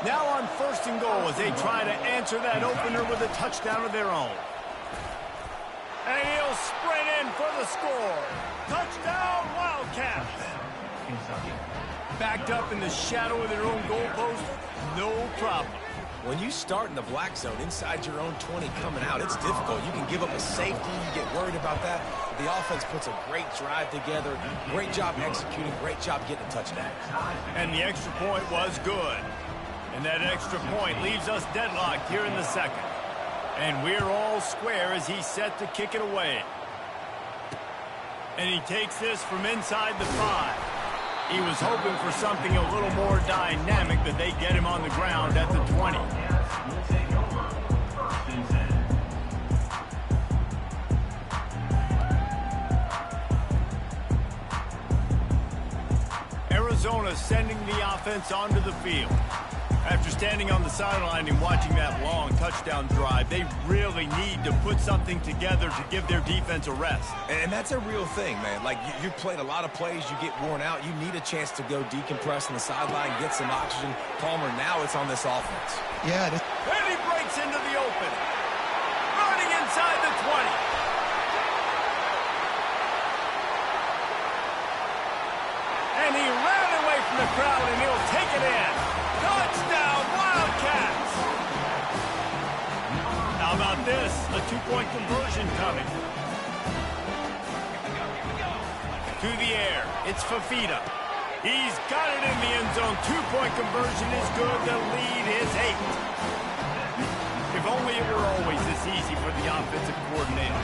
Now on 1st and goal as they try to answer that opener with a touchdown of their own. And he'll sprint in for the score. Touchdown, Wildcats. Backed up in the shadow of their own goalpost, no problem. When you start in the black zone inside your own 20 coming out, it's difficult. You can give up a safety. You get worried about that. The offense puts a great drive together. Great job executing. Great job getting a touchdown. And the extra point was good. And that extra point leaves us deadlocked here in the 2nd. And we're all square as he's set to kick it away. And he takes this from inside the 5. He was hoping for something a little more dynamic, but they get him on the ground at the 20. Arizona sending the offense onto the field. After standing on the sideline and watching that long touchdown drive, they really need to put something together to give their defense a rest. And that's a real thing, man. Like, you played a lot of plays, you get worn out, you need a chance to go decompress on the sideline, get some oxygen. Palmer, now it's on this offense. Yeah. And he breaks into the open. Running inside the 20. And he ran away from the crowd, and he'll take it in. Touchdown, Wildcats! How about this? A 2-point conversion coming. To the air. It's Fafita. He's got it in the end zone. 2-point conversion is good. The lead is 8. If only it were always this easy for the offensive coordinator.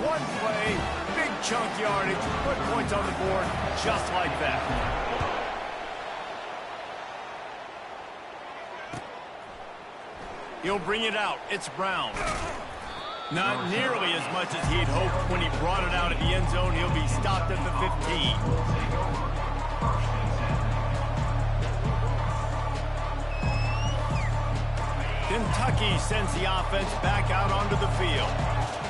One play, big chunk yardage, put points on the board just like that. He'll bring it out. It's Brown. Not nearly as much as he'd hoped when he brought it out at the end zone. He'll be stopped at the 15. Kentucky sends the offense back out onto the field.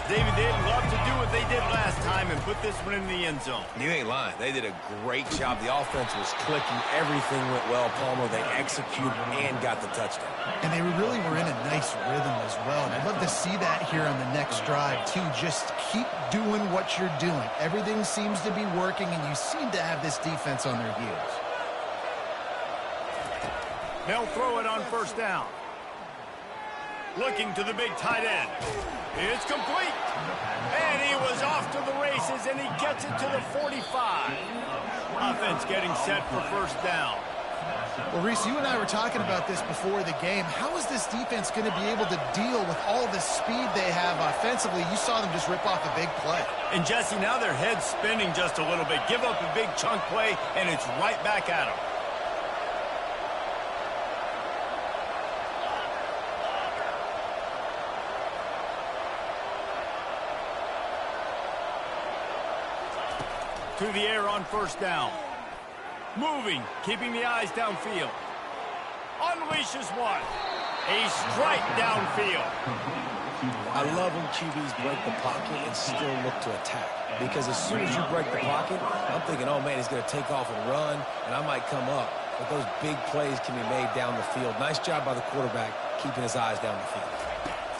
David, they'd love to do what they did last time and put this one in the end zone. You ain't lying. They did a great job. The offense was clicking. Everything went well, Palmer. They executed and got the touchdown. And they really were in a nice rhythm as well. And I'd love to see that here on the next drive, too. Just keep doing what you're doing. Everything seems to be working, and you seem to have this defense on their heels. They'll throw it on first down. Looking to the big tight end. It's complete. And he was off to the races, and he gets it to the 45. Offense getting set for first down. Well, Reese, you and I were talking about this before the game. How is this defense going to be able to deal with all the speed they have offensively? You saw them just rip off a big play. And, Jesse, now their head's spinning just a little bit. Give up a big chunk play, and it's right back at them. To the air on first down. Moving, keeping the eyes downfield. Unleashes one. A strike downfield. I love when QBs break the pocket and still look to attack. Because as soon as you break the pocket, I'm thinking, oh, man, he's going to take off and run, and I might come up. But those big plays can be made down the field. Nice job by the quarterback keeping his eyes down the field.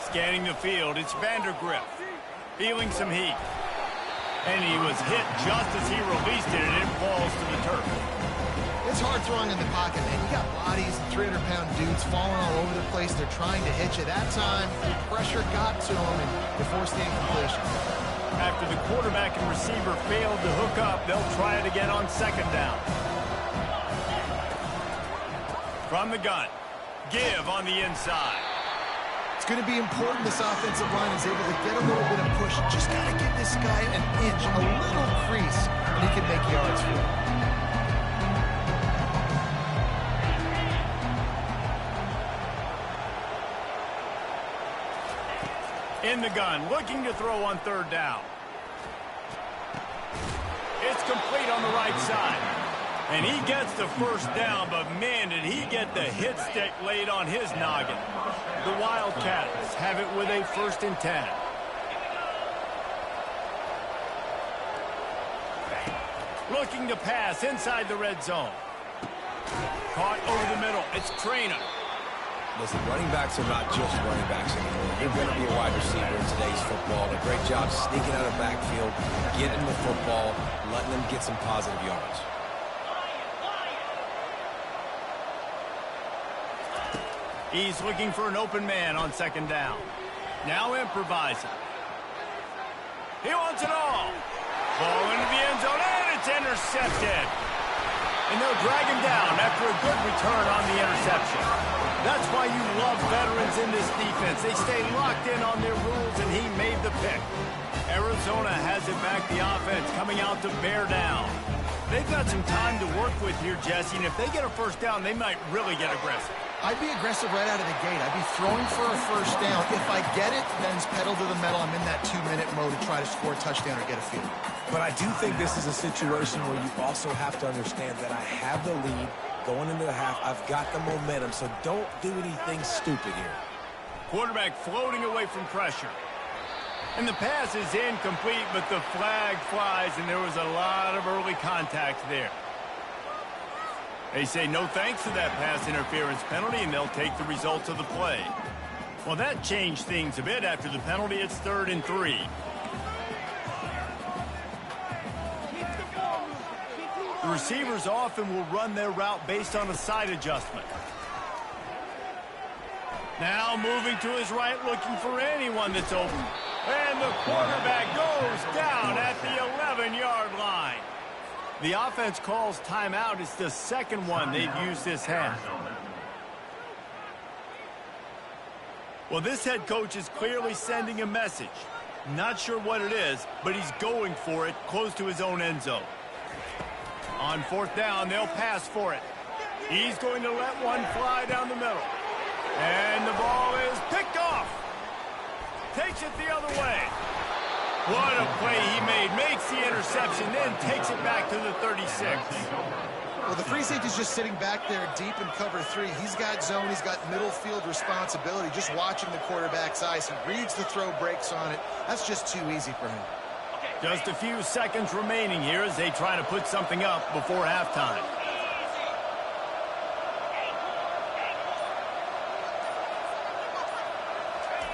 Scanning the field, it's Vandergrift. Feeling some heat. And he was hit just as he released it, and it falls to the turf. It's hard throwing in the pocket, man. You got bodies and 300-pound dudes falling all over the place. They're trying to hit you. That time, the pressure got to him, and they forced the incompletion. After the quarterback and receiver failed to hook up, they'll try it again on second down. From the gun, give on the inside. It's going to be important this offensive line is able to get a little bit of push. Just got to give this guy an inch, a little crease, and he can make yards for it. In the gun, looking to throw on third down. It's complete on the right side. And he gets the first down, but man, did he get the hit stick laid on his noggin. The Wildcats have it with a 1st and 10. Looking to pass inside the red zone. Caught over the middle. It's Trainer. Listen, running backs are not just running backs anymore. You're going to be a wide receiver in today's football. A great job sneaking out of the backfield, getting the football, letting them get some positive yards. He's looking for an open man on second down. Now improvising. He wants it all. Ball into the end zone, and it's intercepted. And they'll drag him down after a good return on the interception. That's why you love veterans in this defense. They stay locked in on their rules, and he made the pick. Arizona has it back, the offense coming out to bear down. They've got some time to work with here, Jesse, and if they get a first down, they might really get aggressive. I'd be aggressive right out of the gate. I'd be throwing for a first down. If I get it, then it's pedal to the metal. I'm in that 2-minute mode to try to score a touchdown or get a field. But I do think this is a situation where you also have to understand that I have the lead going into the half. I've got the momentum, so don't do anything stupid here. Quarterback floating away from pressure. And the pass is incomplete, but the flag flies, and there was a lot of early contact there. They say no thanks to that pass interference penalty, and they'll take the results of the play. Well, that changed things a bit after the penalty. It's 3rd and 3. The receivers often will run their route based on a side adjustment. Now moving to his right, looking for anyone that's open. And the quarterback goes down at the 11-yard line. The offense calls timeout. It's the second one they've used this half. Well, this head coach is clearly sending a message. Not sure what it is, but he's going for it close to his own end zone. On 4th down, they'll pass for it. He's going to let one fly down the middle. And the ball is picked off. Takes it the other way. What a play he made. Makes the interception, then takes it back to the 36. Well, the free safety's just sitting back there deep in cover 3. He's got zone. He's got middle field responsibility. Just watching the quarterback's eyes. He reads the throw, breaks on it. That's just too easy for him. Just a few seconds remaining here as they try to put something up before halftime.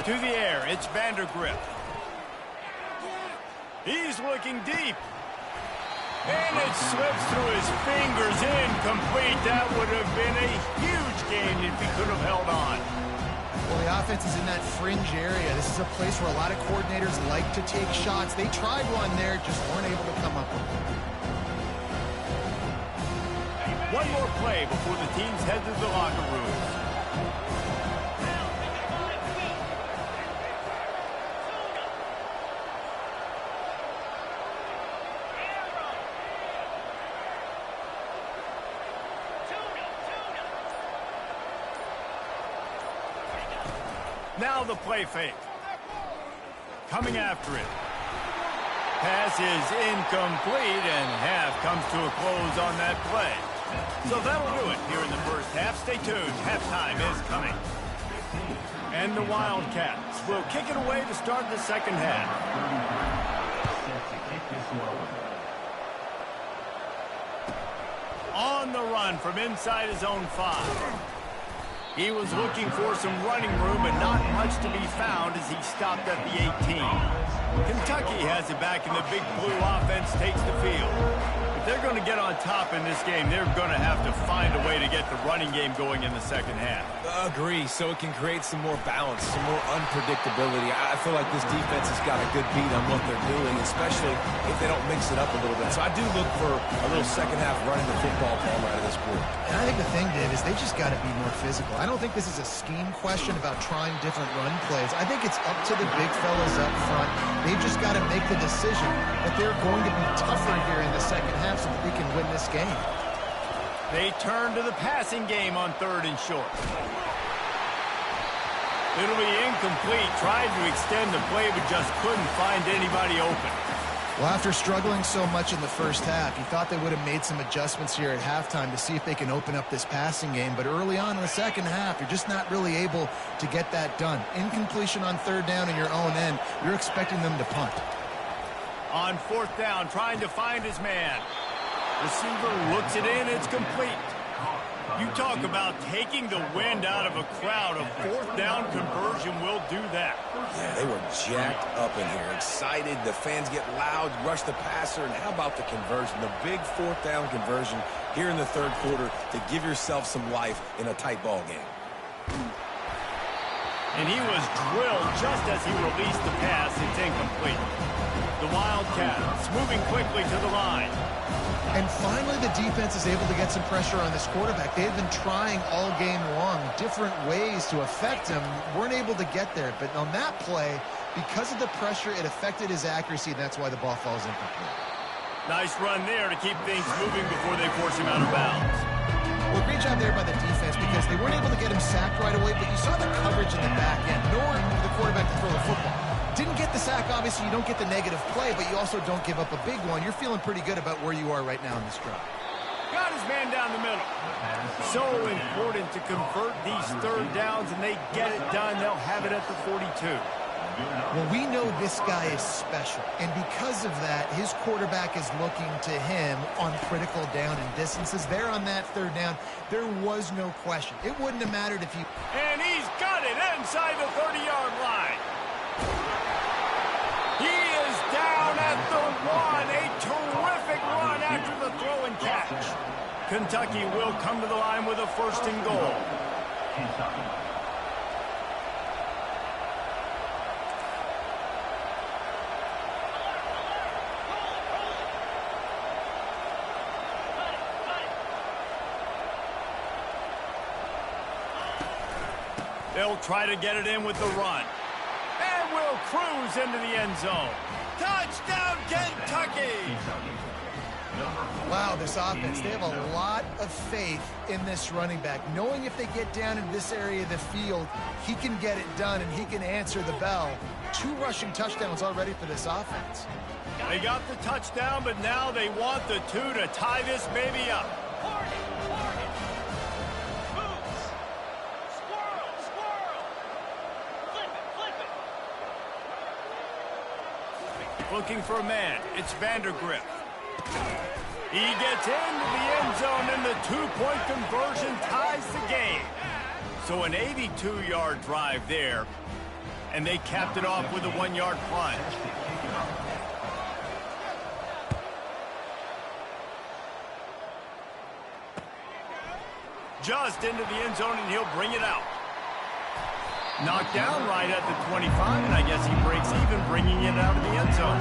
To the air, it's Vandergrift. He's looking deep. And it slips through his fingers, incomplete. That would have been a huge gain if he could have held on. Well, the offense is in that fringe area. This is a place where a lot of coordinators like to take shots. They tried one there, just weren't able to come up with it. One more play before the teams head to the locker rooms. Now the play fake. Coming after it. Pass is incomplete, and half comes to a close on that play. So that'll do it here in the first half. Stay tuned. Halftime is coming. And the Wildcats will kick it away to start the second half. On the run from inside his own 5. He was looking for some running room, but not much to be found as he stopped at the 18. Kentucky has it back, and the Big Blue offense takes the field. If they're going to get on top in this game, they're going to have to find a way to get the running game going in the second half. Agree, so it can create some more balance, some more unpredictability. I feel like this defense has got a good beat on what they're doing, especially if they don't mix it up a little bit. So I do look for a little second half running the football ball out of this group. And I think the thing, Dave, is they just got to be more physical. I don't think this is a scheme question about trying different run plays. I think it's up to the big fellas up front. They've just got to make the decision that they're going to be tougher here in the second half so that they can win this game. They turn to the passing game on 3rd and short. It'll be incomplete. Tried to extend the play, but just couldn't find anybody open. Well, after struggling so much in the first half, you thought they would have made some adjustments here at halftime to see if they can open up this passing game. But early on in the second half, you're just not really able to get that done. Incompletion on 3rd down in your own end, you're expecting them to punt. On 4th down, trying to find his man. Receiver looks it in, it's complete. You talk about taking the wind out of a crowd. A 4th down conversion will do that. Yeah, they were jacked up in here, excited. The fans get loud, rush the passer, and how about the conversion? The big 4th down conversion here in the 3rd quarter to give yourself some life in a tight ball game. And he was drilled just as he released the pass. It's incomplete. The Wildcats moving quickly to the line. And finally, the defense is able to get some pressure on this quarterback. They've been trying all game long different ways to affect him. Weren't able to get there. But on that play, because of the pressure, it affected his accuracy, and that's why the ball falls incomplete. Nice run there to keep things moving before they force him out of bounds. Well, great job there by the defense because they weren't able to get him sacked right away, but you saw the coverage in the back end. Nowhere for the quarterback to throw the football. Didn't get the sack, obviously. You don't get the negative play, but you also don't give up a big one. You're feeling pretty good about where you are right now in this drive. Got his man down the middle. So important to convert these 3rd downs, and they get it done. They'll have it at the 42. Well, we know this guy is special, and because of that, his quarterback is looking to him on critical down and distances. There on that 3rd down, there was no question. It wouldn't have mattered if he... And he's got it inside the 30-yard line. He is down at the 1. A terrific run after the throw and catch. Kentucky will come to the line with a 1st and goal. They'll try to get it in with the run. And will cruise into the end zone. Touchdown, Kentucky! Wow, this offense, they have a lot of faith in this running back. Knowing if they get down in this area of the field, he can get it done and he can answer the bell. 2 rushing touchdowns already for this offense. They got the touchdown, but now they want the 2 to tie this baby up. Looking for a man. It's Vandergrift. He gets into the end zone, and the 2-point conversion ties the game. So an 82-yard drive there, and they capped it off with a 1-yard plunge. Just into the end zone, and he'll bring it out. Knocked down right at the 25, and I guess he breaks even, bringing it out of the end zone.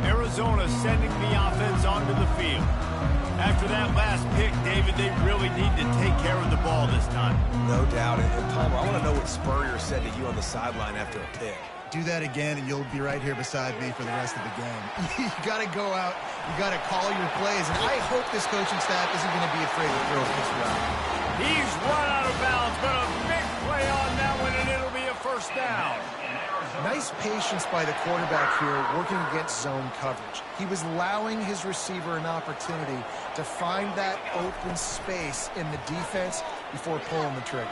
Arizona sending the offense onto the field. After that last pick, David, they really need to take care of the ball this time. No doubt. And Palmer, I want to know what Spurrier said to you on the sideline after a pick. Do that again, and you'll be right here beside me for the rest of the game. You got to go out. You got to call your plays. And I hope this coaching staff isn't going to be afraid to throw this route. He's run out of bounds, but a big play on that one, and it'll be a first down. Nice patience by the quarterback here working against zone coverage. He was allowing his receiver an opportunity to find that open space in the defense before pulling the trigger.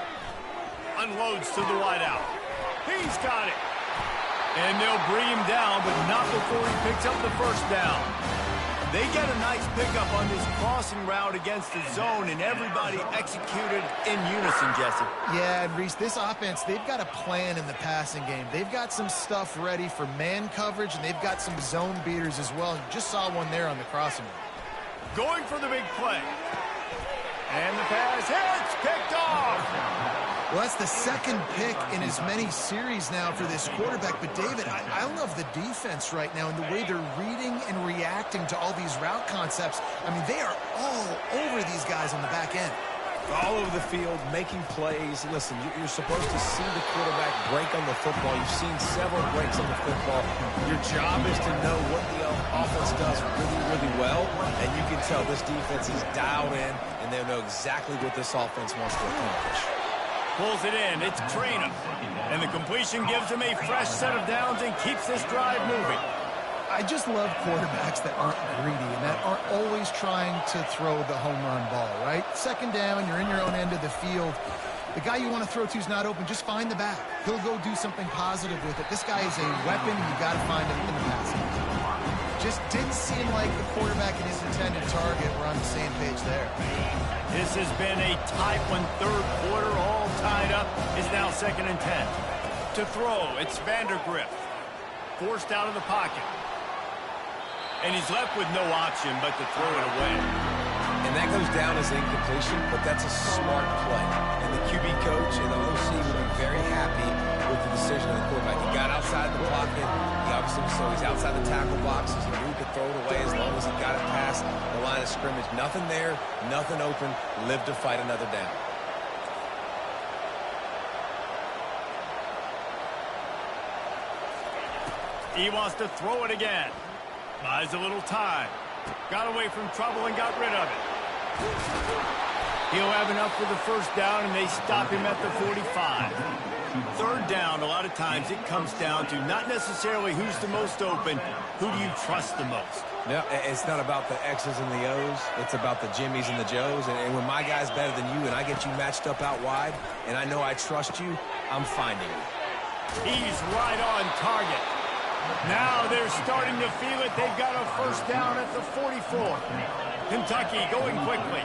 Unloads to the wideout. He's got it. And they'll bring him down, but not before he picks up the first down. They get a nice pickup on this crossing route against the zone, and everybody executed in unison, Jesse. Yeah, and Reese, this offense, they've got a plan in the passing game. They've got some stuff ready for man coverage, and they've got some zone beaters as well. You just saw one there on the crossing route. Going for the big play. And the pass hits, picked off. Well, that's the second pick in as many series now for this quarterback. But, David, I love the defense right now and the way they're reading and reacting to all these route concepts. I mean, they are all over these guys on the back end. All over the field, making plays. Listen, you're supposed to see the quarterback break on the football. You've seen several breaks on the football. Your job is to know what the offense does really, really well. And you can tell this defense is dialed in, and they know exactly what this offense wants to accomplish. Pulls it in. It's Traynor. And the completion gives him a fresh set of downs and keeps this drive moving. I just love quarterbacks that aren't greedy and that aren't always trying to throw the home run ball, right? Second down, you're in your own end of the field. The guy you want to throw to is not open. Just find the back. He'll go do something positive with it. This guy is a weapon, and you got to find him in the passing. Just didn't seem like the quarterback and his intended target were on the same page there. This has been a tight one. Third quarter, all tied up. Is now 2nd and 10. To throw, it's Vandergrift. Forced out of the pocket. And he's left with no option but to throw it away. And that goes down as an incompletion, but that's a smart play. And the QB coach and the OC will be very happy with the decision of the quarterback. He got outside the pocket. He obviously, so he's outside the tackle box. He knew he could throw it away as long as he got it past the line of scrimmage. Nothing there, nothing open. Live to fight another down. He wants to throw it again. Buys a little time. Got away from trouble and got rid of it. He'll have enough for the first down, and they stop him at the 45. Third down, a lot of times it comes down to not necessarily who's the most open, who do you trust the most? No, it's not about the X's and the O's. It's about the Jimmies and the Joes. And when my guy's better than you and I get you matched up out wide, and I know I trust you, I'm finding you. He's right on target. Now they're starting to feel it. They've got a first down at the 44. Kentucky going quickly.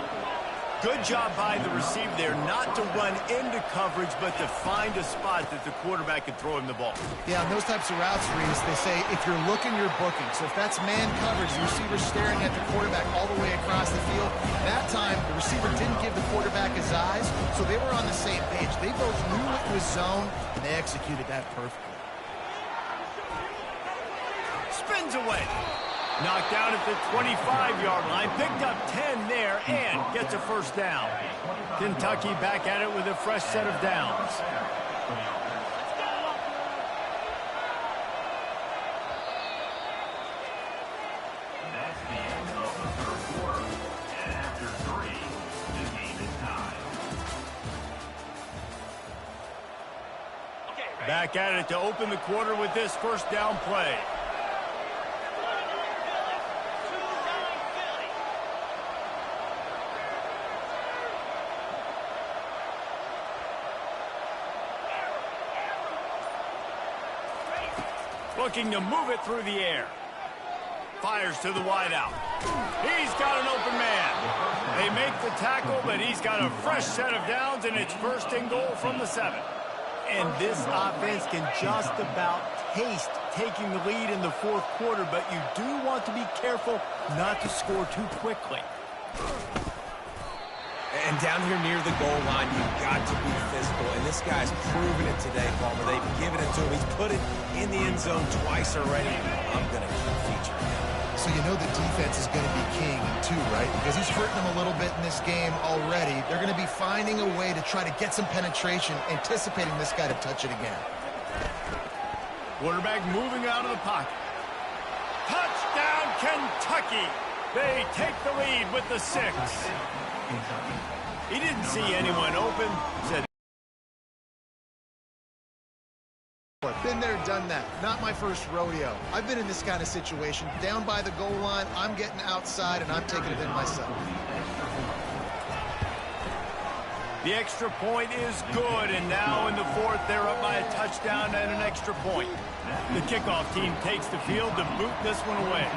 Good job by the receiver there not to run into coverage, but to find a spot that the quarterback can throw him the ball. Yeah, on those types of routes, Reese, they say if you're looking, you're booking. So if that's man coverage, the receiver's staring at the quarterback all the way across the field. That time, the receiver didn't give the quarterback his eyes, so they were on the same page. They both knew it was zone, and they executed that perfectly. spins away. Knocked down at the 25-yard line, picked up 10 there, and gets a first down. Kentucky back at it with a fresh set of downs. That's the end of the third quarter. And after 3, the game is tied. Back at it to open the quarter with this first down play. Looking to move it through the air. Fires to the wideout. He's got an open man. They make the tackle, but he's got a fresh set of downs, and it's first and goal from the 7. And this offense can just about taste taking the lead in the fourth quarter, but you do want to be careful not to score too quickly. And down here near the goal line, you've got to be physical. And this guy's proven it today, Palmer. They've given it to him. He's put it in the end zone twice already. I'm going to keep featuring him. So you know the defense is going to be king, too, right? Because he's hurting them a little bit in this game already. They're going to be finding a way to try to get some penetration, anticipating this guy to touch it again. Quarterback moving out of the pocket. Touchdown, Kentucky! They take the lead with the 6. He didn't see anyone open. Said, been there, done that. Not my first rodeo. I've been in this kind of situation. Down by the goal line, I'm getting outside, and I'm taking it in myself. the extra point is good, and now in the 4th, they're up by a touchdown and an extra point. The kickoff team takes the field to boot this one away.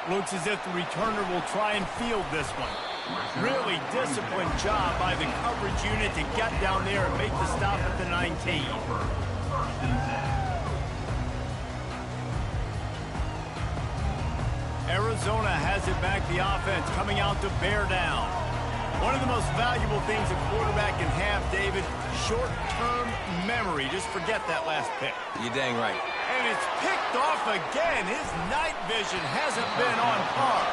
Looks as if the returner will try and field this one. Really disciplined job by the coverage unit to get down there and make the stop at the 19. Arizona has it back, the offense coming out to bear down. One of the most valuable things a quarterback can have, David, short-term memory. Just forget that last pick. You're dang right. And it's picked off again. His night vision hasn't been on par.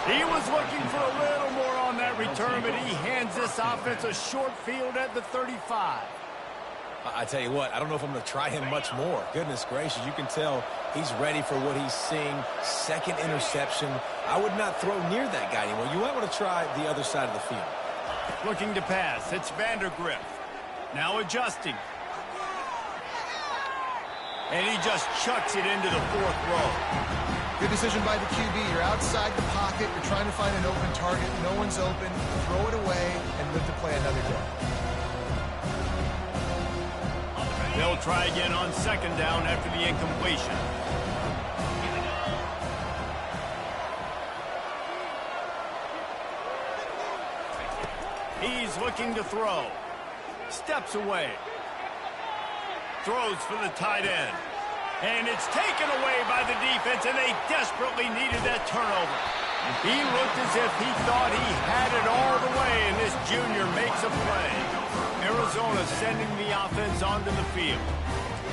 He was looking for a little more on that return, but he hands this offense a short field at the 35. I tell you what, I don't know if I'm going to try him much more. Goodness gracious, you can tell he's ready for what he's seeing. Second interception. I would not throw near that guy anymore. You might want to try the other side of the field. Looking to pass. It's Vandergrift. Now adjusting. And he just chucks it into the 4th row. Good decision by the QB. You're outside the pocket. You're trying to find an open target. No one's open. Throw it away and live to play another day. They'll try again on 2nd down after the incompletion. He's looking to throw. Steps away. Throws for the tight end. And it's taken away by the defense, and they desperately needed that turnover. He looked as if he thought he had it all the way, and this junior makes a play. Arizona sending the offense onto the field.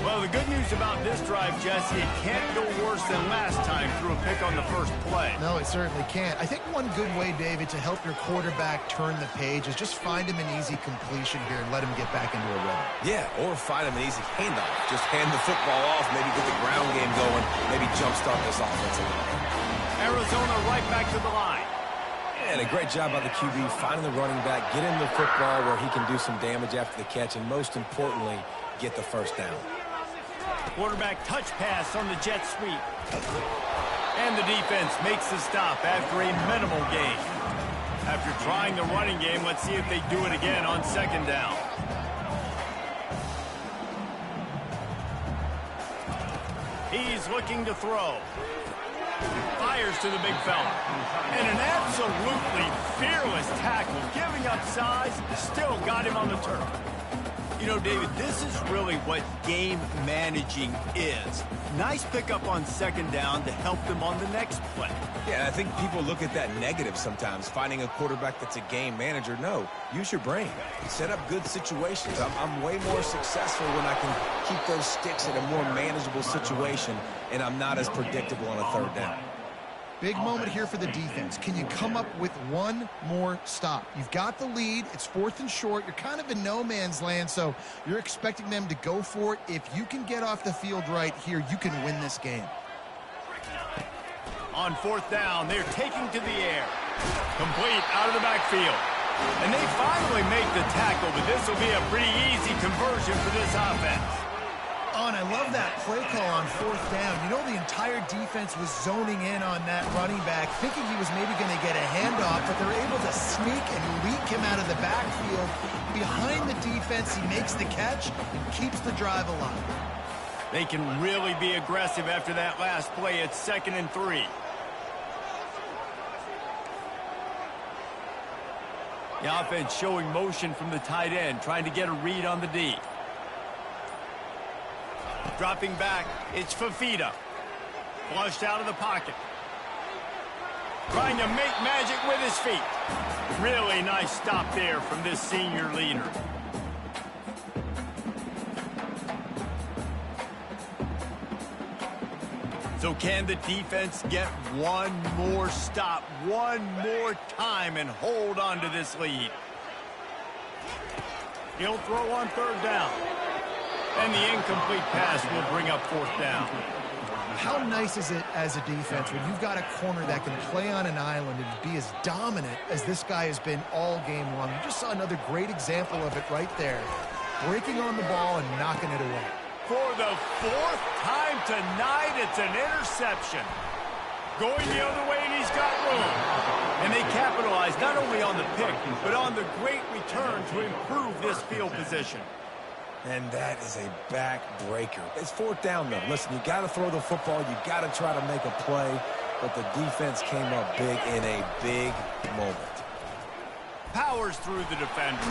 Well, the good news about this drive, Jesse, it can't go worse than last time through a pick on the first play. No, it certainly can't. I think one good way, David, to help your quarterback turn the page is just find him an easy completion here and let him get back into a rhythm. Yeah, or find him an easy handoff. Just hand the football off, maybe get the ground game going, maybe jumpstart this offense a little bit. Arizona right back to the line. And a great job by the QB finding the running back, get him the football where he can do some damage after the catch, and most importantly, get the first down. Quarterback touch pass on the jet sweep. And the defense makes the stop after a minimal gain. After trying the running game, let's see if they do it again on 2nd down. He's looking to throw. Fires to the big fella. And an absolutely fearless tackle, giving up size, still got him on the turf. You know, David, this is really what game managing is. Nice pickup on second down to help them on the next play. Yeah, I think people look at that negative sometimes, finding a quarterback that's a game manager. No, use your brain. Set up good situations. I'm way more successful when I can keep those sticks in a more manageable situation, and I'm not as predictable on a third down. Big moment here for the defense. Can you come up with one more stop? You've got the lead. It's 4th and short. You're kind of in no man's land, so you're expecting them to go for it. If you can get off the field right here, you can win this game. On 4th down, they're taking to the air. Complete out of the backfield. And they finally make the tackle, but this will be a pretty easy conversion for this offense. Oh, and I love that play call on 4th down. You know, the entire defense was zoning in on that running back, thinking he was maybe going to get a handoff, but they're able to sneak and leak him out of the backfield. Behind the defense, he makes the catch and keeps the drive alive. They can really be aggressive after that last play. It's 2nd and 3. The offense showing motion from the tight end, trying to get a read on the D. Dropping back, it's Fafita. Flushed out of the pocket. Trying to make magic with his feet. Really nice stop there from this senior leader. So can the defense get one more stop, one more time, and hold on to this lead? He'll throw on 3rd down. And the incomplete pass will bring up 4th down. How nice is it as a defense when you've got a corner that can play on an island and be as dominant as this guy has been all game long? You just saw another great example of it right there. Breaking on the ball and knocking it away. For the 4th time tonight, it's an interception. Going the other way, and he's got room. And they capitalize not only on the pick, but on the great return to improve this field position. And that is a backbreaker. It's 4th down, though. Listen, you got to throw the football. You got to try to make a play. But the defense came up big in a big moment. Powers through the defender.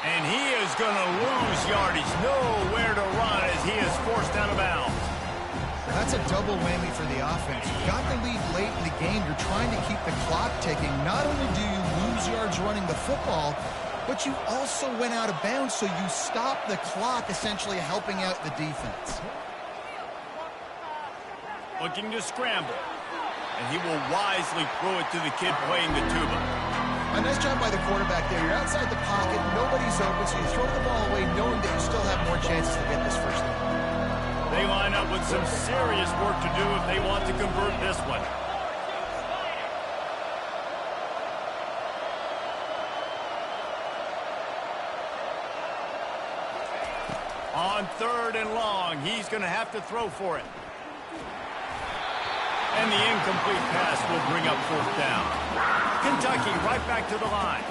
And he is going to lose yardage. Nowhere to run as he is forced out of bounds. That's a double whammy for the offense. You got the lead late in the game. You're trying to keep the clock ticking. Not only do you lose yards running the football, but you also went out of bounds, so you stopped the clock, essentially helping out the defense. Looking to scramble. And he will wisely throw it to the kid playing the tuba. A nice job by the quarterback there. You're outside the pocket, nobody's open, so you throw the ball away knowing that you still have more chances to get this first down. They line up with some serious work to do if they want to convert this one. On 3rd and long, he's going to have to throw for it. And the incomplete pass will bring up 4th down. Kentucky right back to the line.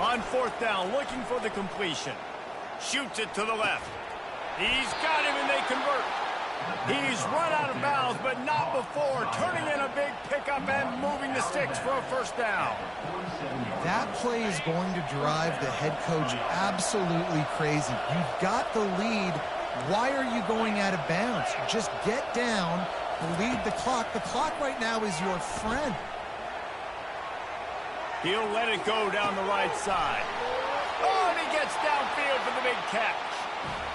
On 4th down, looking for the completion. Shoots it to the left. He's got him, and they convert. He's run out of bounds, but not before turning in a big pickup and moving the sticks for a 1st down. That play is going to drive the head coach absolutely crazy. You've got the lead. Why are you going out of bounds? Just get down, lead the clock. The clock right now is your friend. He'll let it go down the right side. Oh, and he gets downfield for the big catch.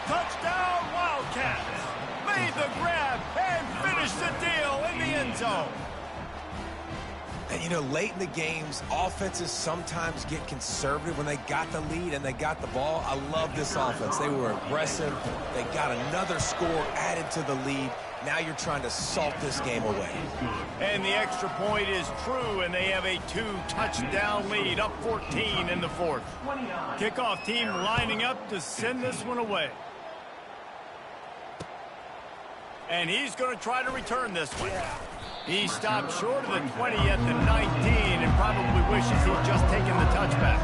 Touchdown, Wildcats. Made the grab and finished the deal in the end zone. And, you know, late in the games, offenses sometimes get conservative when they got the lead and they got the ball. I love this offense. They were aggressive. They got another score added to the lead. Now you're trying to salt this game away. And the extra point is true, and they have a 2-touchdown lead, up 14 in the 4th. Kickoff team lining up to send this one away. And he's going to try to return this one. He stopped short of the 20 at the 19 and probably wishes he'd just taken the touchback.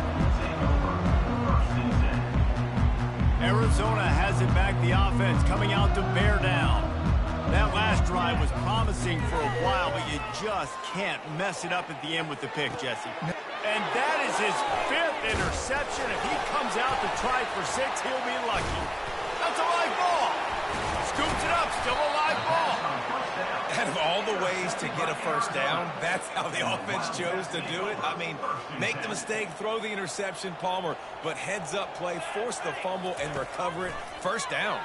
Arizona has it back, the offense coming out to bear down. That last drive was promising for a while, but you just can't mess it up at the end with the pick, Jesse. And that is his 5th interception. If he comes out to try for 6, he'll be lucky. That's a live ball. Scoops it up, still a live ball. Out of all the ways to get a first down, that's how the offense chose to do it. I mean, make the mistake, throw the interception, Palmer, but heads-up play, force the fumble, and recover it. First down.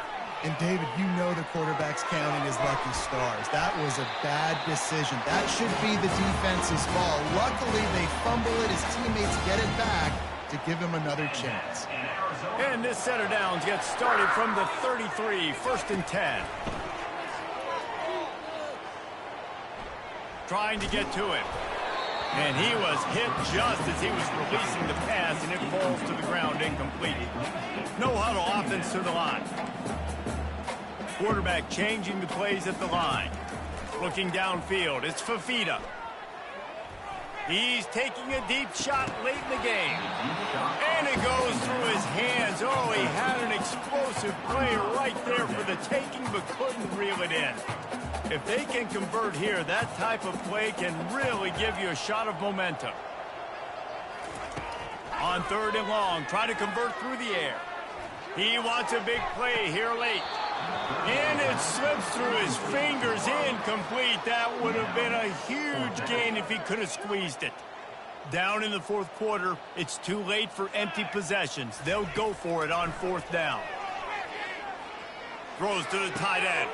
And, David, you know the quarterback's counting his lucky stars. That was a bad decision. That should be the defense's ball. Luckily, they fumble it. His teammates get it back to give him another chance. And this set of downs gets started from the 33, 1st and 10. Trying to get to it. And he was hit just as he was releasing the pass, and it falls to the ground incomplete. No huddle offense to the line. Quarterback changing the plays at the line. Looking downfield, it's Fafita. He's taking a deep shot late in the game. And it goes through his hands. Oh, he had an explosive play right there for the taking, but couldn't reel it in. If they can convert here, that type of play can really give you a shot of momentum. On 3rd and long, try to convert through the air. He wants a big play here late. And it slips through his fingers, incomplete. That would have been a huge gain if he could have squeezed it. Down in the 4th quarter, it's too late for empty possessions. They'll go for it on 4th down. Throws to the tight end.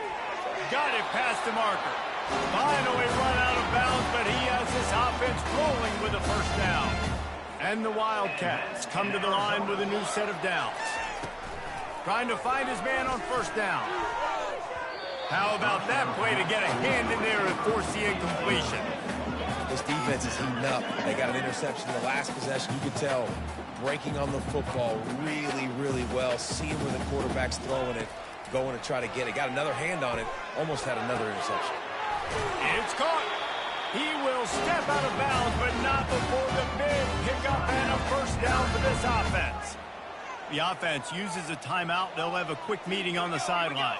Got it past the marker. Finally run out of bounds, but he has this offense rolling with a first down. And the Wildcats come to the line with a new set of downs. Trying to find his man on 1st down. How about that play to get a hand in there and force the incompletion? This defense is heating up. They got an interception the last possession. You could tell breaking on the football really, really well. Seeing where the quarterback's throwing it, going to try to get it. Got another hand on it. Almost had another interception. It's caught. He will step out of bounds, but not before the big pickup and a first down for this offense. The offense uses a timeout. They'll have a quick meeting on the sideline.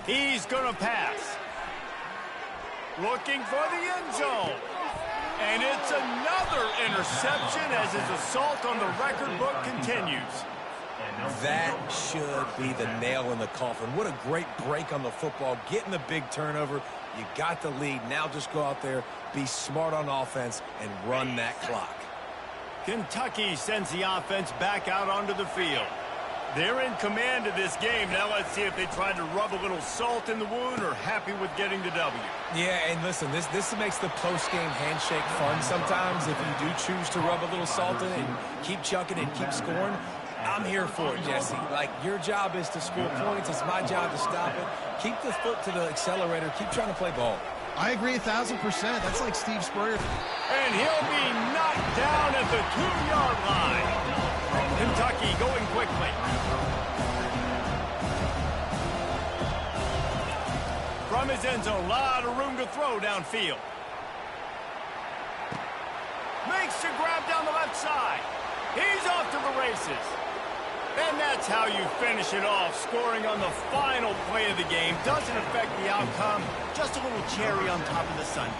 He's going to pass. Looking for the end zone. And it's another interception as his assault on the record book continues. That should be the nail in the coffin. What a great break on the football. Getting the big turnover. You got the lead. Now just go out there, be smart on offense, and run that clock. Kentucky sends the offense back out onto the field. They're in command of this game. Now let's see if they tried to rub a little salt in the wound or happy with getting the W. Yeah, and listen, this makes the post-game handshake fun sometimes if you do choose to rub a little salt in it and keep chucking and keep scoring. I'm here for it, Jesse. Like, your job is to score points. It's my job to stop it. Keep the foot to the accelerator. Keep trying to play ball. I agree 1,000%. That's like Steve Spurrier. And he'll be knocked down at the 2-yard line. Kentucky going quickly. From his end zone, a lot of room to throw downfield. Makes the grab down the left side. He's off to the races. And that's how you finish it off, scoring on the final play of the game. Doesn't affect the outcome, just a little cherry on top of the sundae.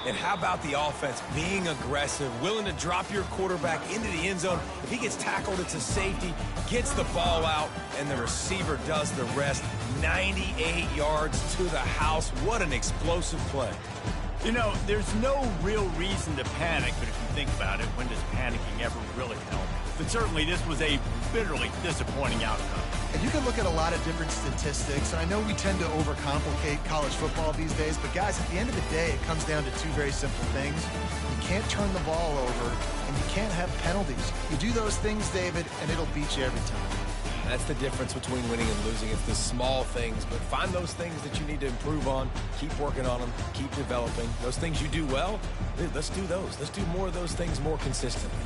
And how about the offense being aggressive, willing to drop your quarterback into the end zone? If he gets tackled, it's a safety, gets the ball out, and the receiver does the rest. 98 yards to the house. What an explosive play. You know, there's no real reason to panic, but if you think about it, when does panicking ever really help? But certainly this was a bitterly disappointing outcome. And you can look at a lot of different statistics, and I know we tend to overcomplicate college football these days, but guys, at the end of the day, it comes down to two very simple things. You can't turn the ball over, and you can't have penalties. You do those things, David, and it'll beat you every time. That's the difference between winning and losing. It's the small things, but find those things that you need to improve on. Keep working on them. Keep developing. Those things you do well, dude, let's do those. Let's do more of those things more consistently.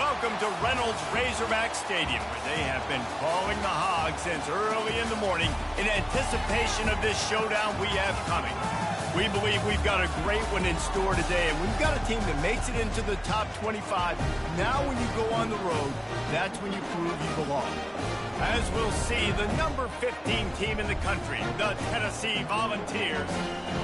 Welcome to Reynolds Razorback Stadium, where they have been calling the Hogs since early in the morning in anticipation of this showdown we have coming. We believe we've got a great one in store today, and we've got a team that makes it into the top 25. Now when you go on the road, that's when you prove you belong. As we'll see, the number 15 team in the country, the Tennessee Volunteers,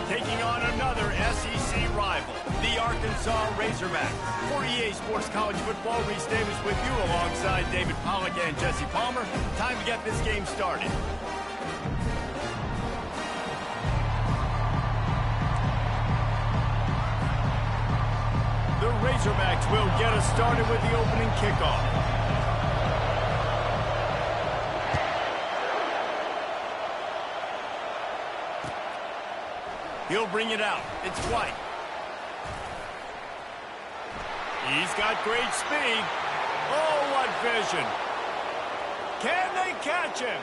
taking on another SEC rival, the Arkansas Razorbacks. For EA Sports College Football, Reese Davis with you alongside David Pollack and Jesse Palmer. Time to get this game started. The Razorbacks will get us started with the opening kickoff. He'll bring it out. It's White. He's got great speed. Oh, what vision. Can they catch him?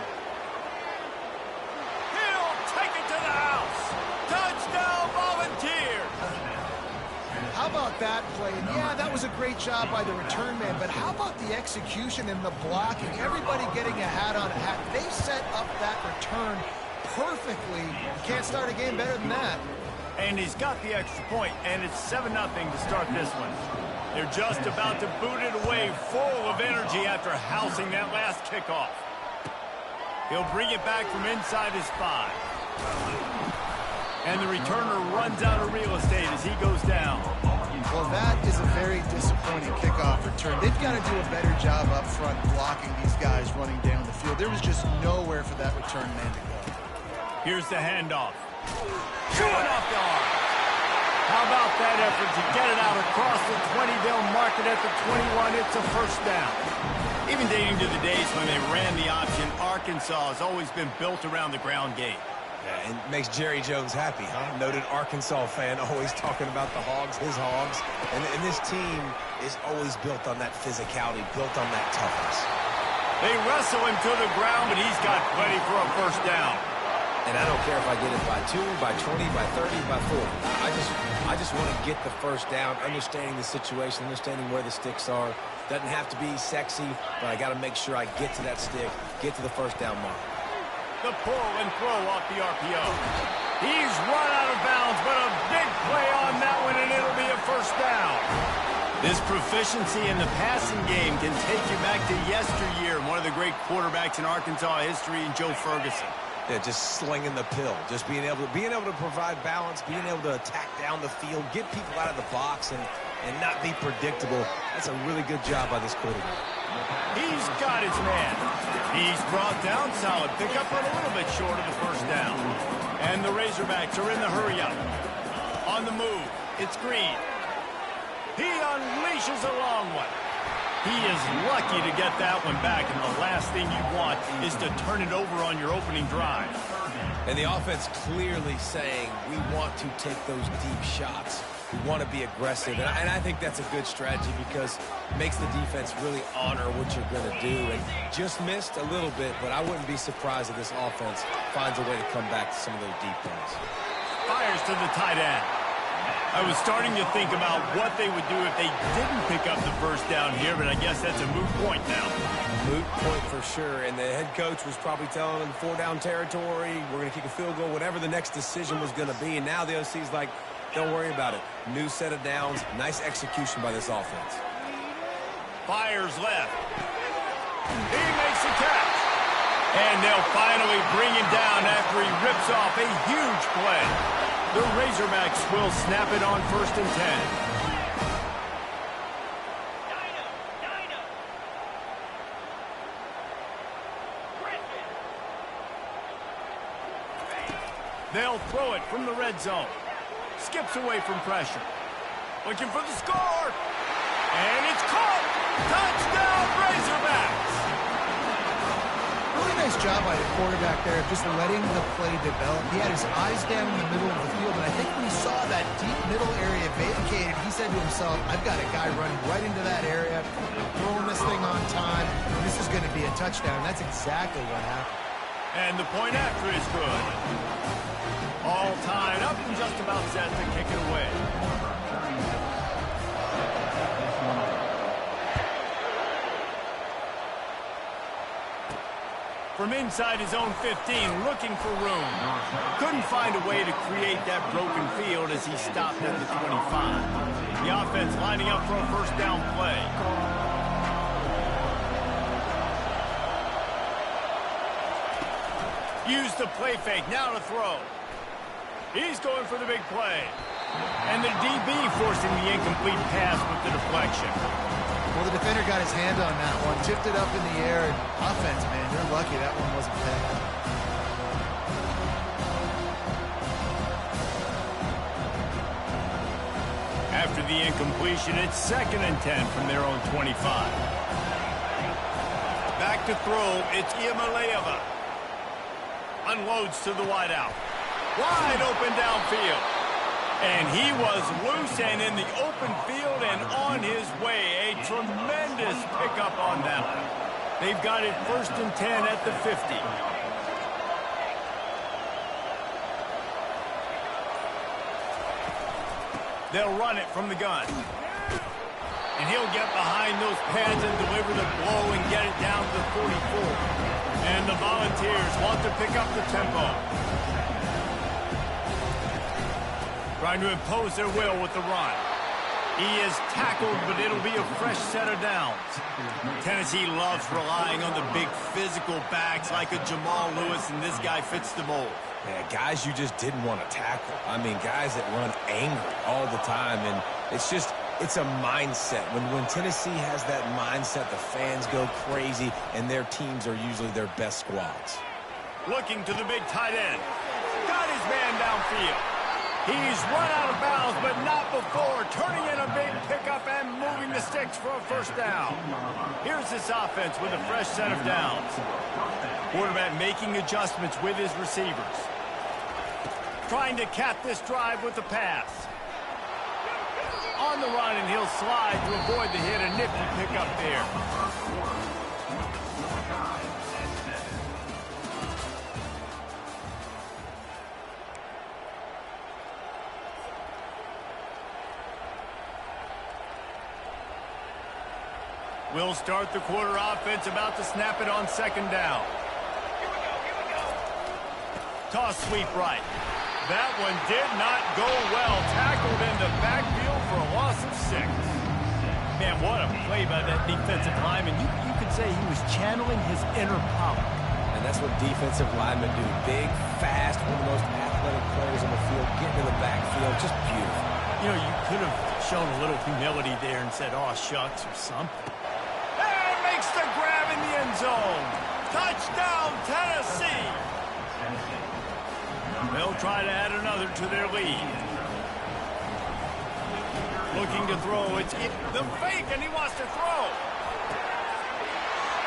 He'll take it to the house. Touchdown, Volunteers. How about that play? And yeah, that was a great job by the return man, but how about the execution and the blocking? Everybody getting a hat on a hat. They set up that return perfectly. You can't start a game better than that. And he's got the extra point, and it's 7-0 to start this one. They're just about to boot it away, full of energy after housing that last kickoff. He'll bring it back from inside his 5. And the returner runs out of real estate as he goes down. Well, that is a very disappointing kickoff return. They've got to do a better job up front blocking these guys running down the field. There was just nowhere for that return man to go. Here's the handoff. Chewing off the arm. How about that effort to get it out across the 20? They'll mark it at the 21. It's a first down. Even dating to the days when they ran the option, Arkansas has always been built around the ground game. Yeah, and makes Jerry Jones happy, huh? Noted Arkansas fan, always talking about the Hogs, his Hogs. And this team is always built on that physicality, built on that toughness. They wrestle him to the ground, but he's got plenty for a first down. And I don't care if I get it by 2, by 20, by 30, by 40. I just want to get the first down, understanding the situation, understanding where the sticks are. Doesn't have to be sexy, but I got to make sure I get to that stick, get to the first down mark. The pull and throw off the RPO. He's run out of bounds, but a big play on that one, and it'll be a first down. This proficiency in the passing game can take you back to yesteryear, one of the great quarterbacks in Arkansas history, in Joe Ferguson. Yeah, just slinging the pill, just being able to provide balance, being able to attack down the field, get people out of the box, and not be predictable. That's a really good job by this quarterback. He's got his man. He's brought down, solid pickup, but a little bit short of the first down. And the Razorbacks are in the hurry-up. On the move, it's Green. He unleashes a long one. He is lucky to get that one back, and the last thing you want is to turn it over on your opening drive. And the offense clearly saying, we want to take those deep shots. We want to be aggressive, and I think that's a good strategy because it makes the defense really honor what you're going to do. And just missed a little bit, but I wouldn't be surprised if this offense finds a way to come back to some of those deep throws. Fires to the tight end. I was starting to think about what they would do if they didn't pick up the first down here, but I guess that's a moot point now. Moot point for sure, and the head coach was probably telling them 4-down territory, we're going to kick a field goal, whatever the next decision was going to be, and now the OC's like, don't worry about it. New set of downs, nice execution by this offense. Fires left. He makes the catch. And they'll finally bring him down after he rips off a huge play. The Razorbacks will snap it on 1st and 10. They'll throw it from the red zone. Skips away from pressure. Looking for the score. And it's caught. Touchdown, Razorbacks. Really nice job by the quarterback there, just letting the play develop. He had his eyes down in the middle of the field, and I think when he saw that deep middle area vacated, he said to himself, I've got a guy running right into that area, throwing this thing on time. This is going to be a touchdown. That's exactly what happened. And the point after is good. All tied up and just about set to kick it away. From inside his own 15, looking for room. Couldn't find a way to create that broken field as he stopped at the 25. The offense lining up for a first down play. Use the play fake, now to throw. He's going for the big play. And the DB forcing the incomplete pass with the deflection. Well, the defender got his hand on that one, tipped it up in the air, and offense, man, you're lucky that one wasn't pegged. After the incompletion, it's 2nd and 10 from their own 25. Back to throw, it's Ncaa. Unloads to the wideout. Wide open downfield. And he was loose and in the open field and on his way. A tremendous pickup on that one. They've got it 1st and 10 at the 50. They'll run it from the gun. And he'll get behind those pads and deliver the blow and get it down to the 44. And the Volunteers want to pick up the tempo. Trying to impose their will with the run. He is tackled, but it'll be a fresh set of downs. Tennessee loves relying on the big physical backs like a Jamal Lewis, and this guy fits the mold. Yeah, guys you just didn't want to tackle. I mean, guys that run angry all the time, and it's a mindset. When Tennessee has that mindset, the fans go crazy, and their teams are usually their best squads. Looking to the big tight end. Got his man downfield. He's run out of bounds, but not before. Turning in a big pickup and moving the sticks for a first down. Here's this offense with a fresh set of downs. Quarterback making adjustments with his receivers. Trying to cap this drive with the pass. On the run, and he'll slide to avoid the hit. A nifty pickup there. We'll start the quarter offense, about to snap it on 2nd down. Toss sweep right. That one did not go well. Tackled in the backfield for a loss of 6. Man, what a play by that defensive lineman. You could say he was channeling his inner power. And that's what defensive linemen do. Big, fast, one of the most athletic players on the field, getting in the backfield. Just beautiful. You know, you could have shown a little humility there and said, "Oh, shucks," or something. Makes the grab in the end zone. Touchdown, Tennessee. They'll try to add another to their lead. Looking to throw. It's the fake, and he wants to throw.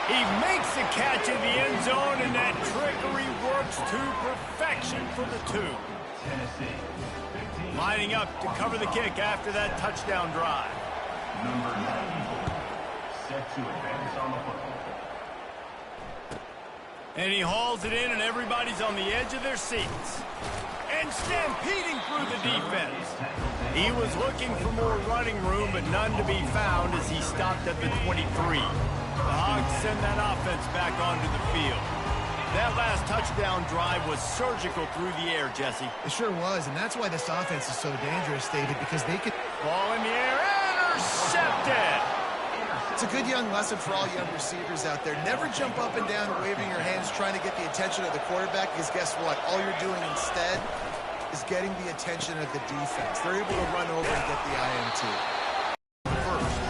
He makes the catch in the end zone, and that trickery works to perfection for the 2. Lining up to cover the kick after that touchdown drive. Number 94. Set to advance on the football. And he hauls it in, and everybody's on the edge of their seats. And stampeding through the defense. He was looking for more running room, but none to be found as he stopped at the 23. The Hogs send that offense back onto the field. That last touchdown drive was surgical through the air, Jesse. It sure was, and that's why this offense is so dangerous, David, because they could... Ball in the air, intercepted! It's a good young lesson for all young receivers out there. Never jump up and down waving your hands trying to get the attention of the quarterback, because guess what? All you're doing instead is getting the attention of the defense. They're able to run over and get the INT. First,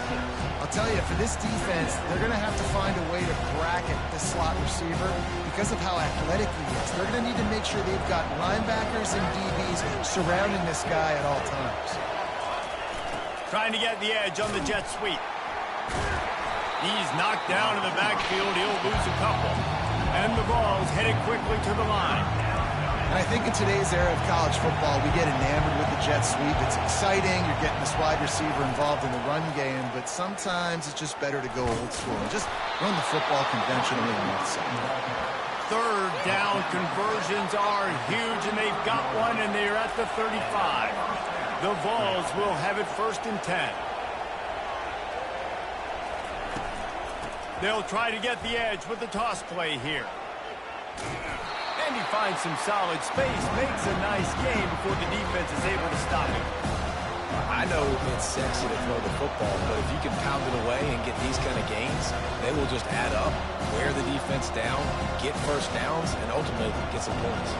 I'll tell you, for this defense, they're going to have to find a way to bracket the slot receiver because of how athletic he is. They're going to need to make sure they've got linebackers and DBs surrounding this guy at all times. Trying to get the edge on the jet sweep. He's knocked down in the backfield. He'll lose a couple. And the ball's headed quickly to the line. And I think in today's era of college football, we get enamored with the jet sweep. It's exciting. You're getting this wide receiver involved in the run game. But sometimes it's just better to go old school and just run the football conventionally on that side. 3rd down conversions are huge, and they've got one, and they're at the 35. The Vols will have it 1st and 10. They'll try to get the edge with the toss play here. And he finds some solid space, makes a nice game before the defense is able to stop him. I know it's sexy to throw the football, but if you can pound it away and get these kind of gains, they will just add up, wear the defense down, get first downs, and ultimately get some points.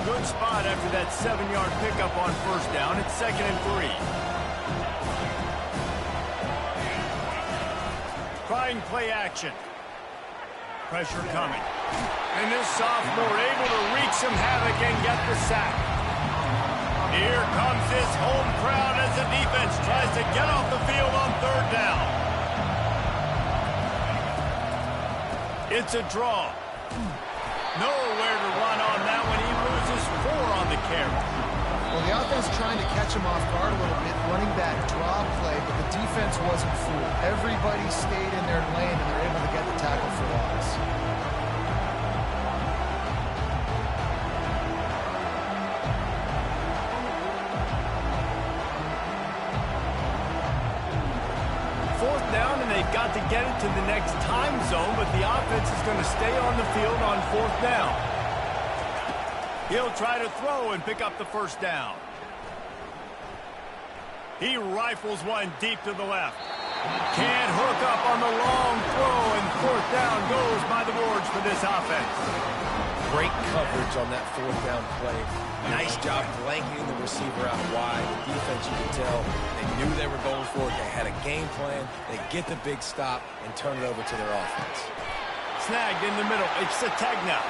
Good spot after that 7-yard pickup on first down. It's 2nd and 3. Trying play action. Pressure coming. And this sophomore able to wreak some havoc and get the sack. Here comes this home crowd as the defense tries to get off the field on 3rd down. It's a draw. Nowhere to run on that one. He loses 4 on the carry. Well, the offense trying to catch him off guard a little bit, running that draw play, but the defense wasn't fooled. Everybody stayed in their lane, and they're able to get the tackle for loss. They've got to get it to the next time zone, but the offense is going to stay on the field on 4th down. He'll try to throw and pick up the first down. He rifles one deep to the left. Can't hook up on the long throw, and 4th down goes by the boards for this offense. Great coverage on that 4th down play. Nice job blanketing the receiver out wide. The defense, you can tell, they knew they were going for it. They had a game plan. They get the big stop and turn it over to their offense. Snagged in the middle. It's a tag now.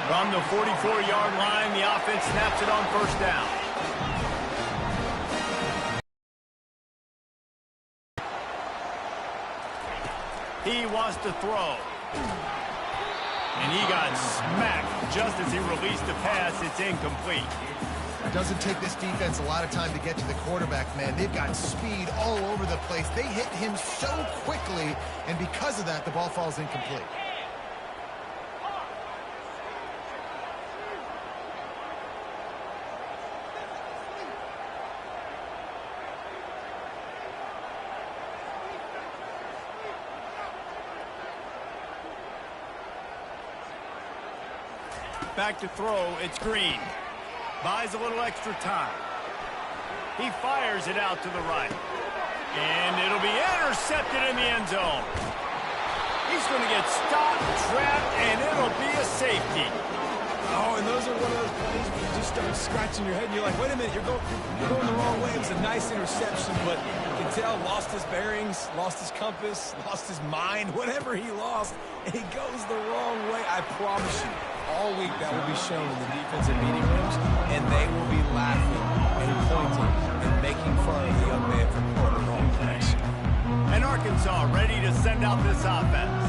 From the 44-yard line, the offense snaps it on first down. He wants to throw. And he got smacked just as he released the pass. It's incomplete. It doesn't take this defense a lot of time to get to the quarterback, man. They've got speed all over the place. They hit him so quickly, and because of that, the ball falls incomplete. Back to throw, it's Green. Buys a little extra time. He fires it out to the right. And it'll be intercepted in the end zone. He's going to get stopped, trapped, and it'll be a safety. Oh, and those are one of those plays where you just start scratching your head, and you're like, wait a minute, you're going the wrong way. It was a nice interception, but you can tell lost his bearings, lost his compass, lost his mind, whatever he lost, and he goes the wrong way. I promise you, all week that will be shown in the defensive meeting rooms, and they will be laughing and pointing and making fun of the young man for going the wrong direction. And Arkansas ready to send out this offense.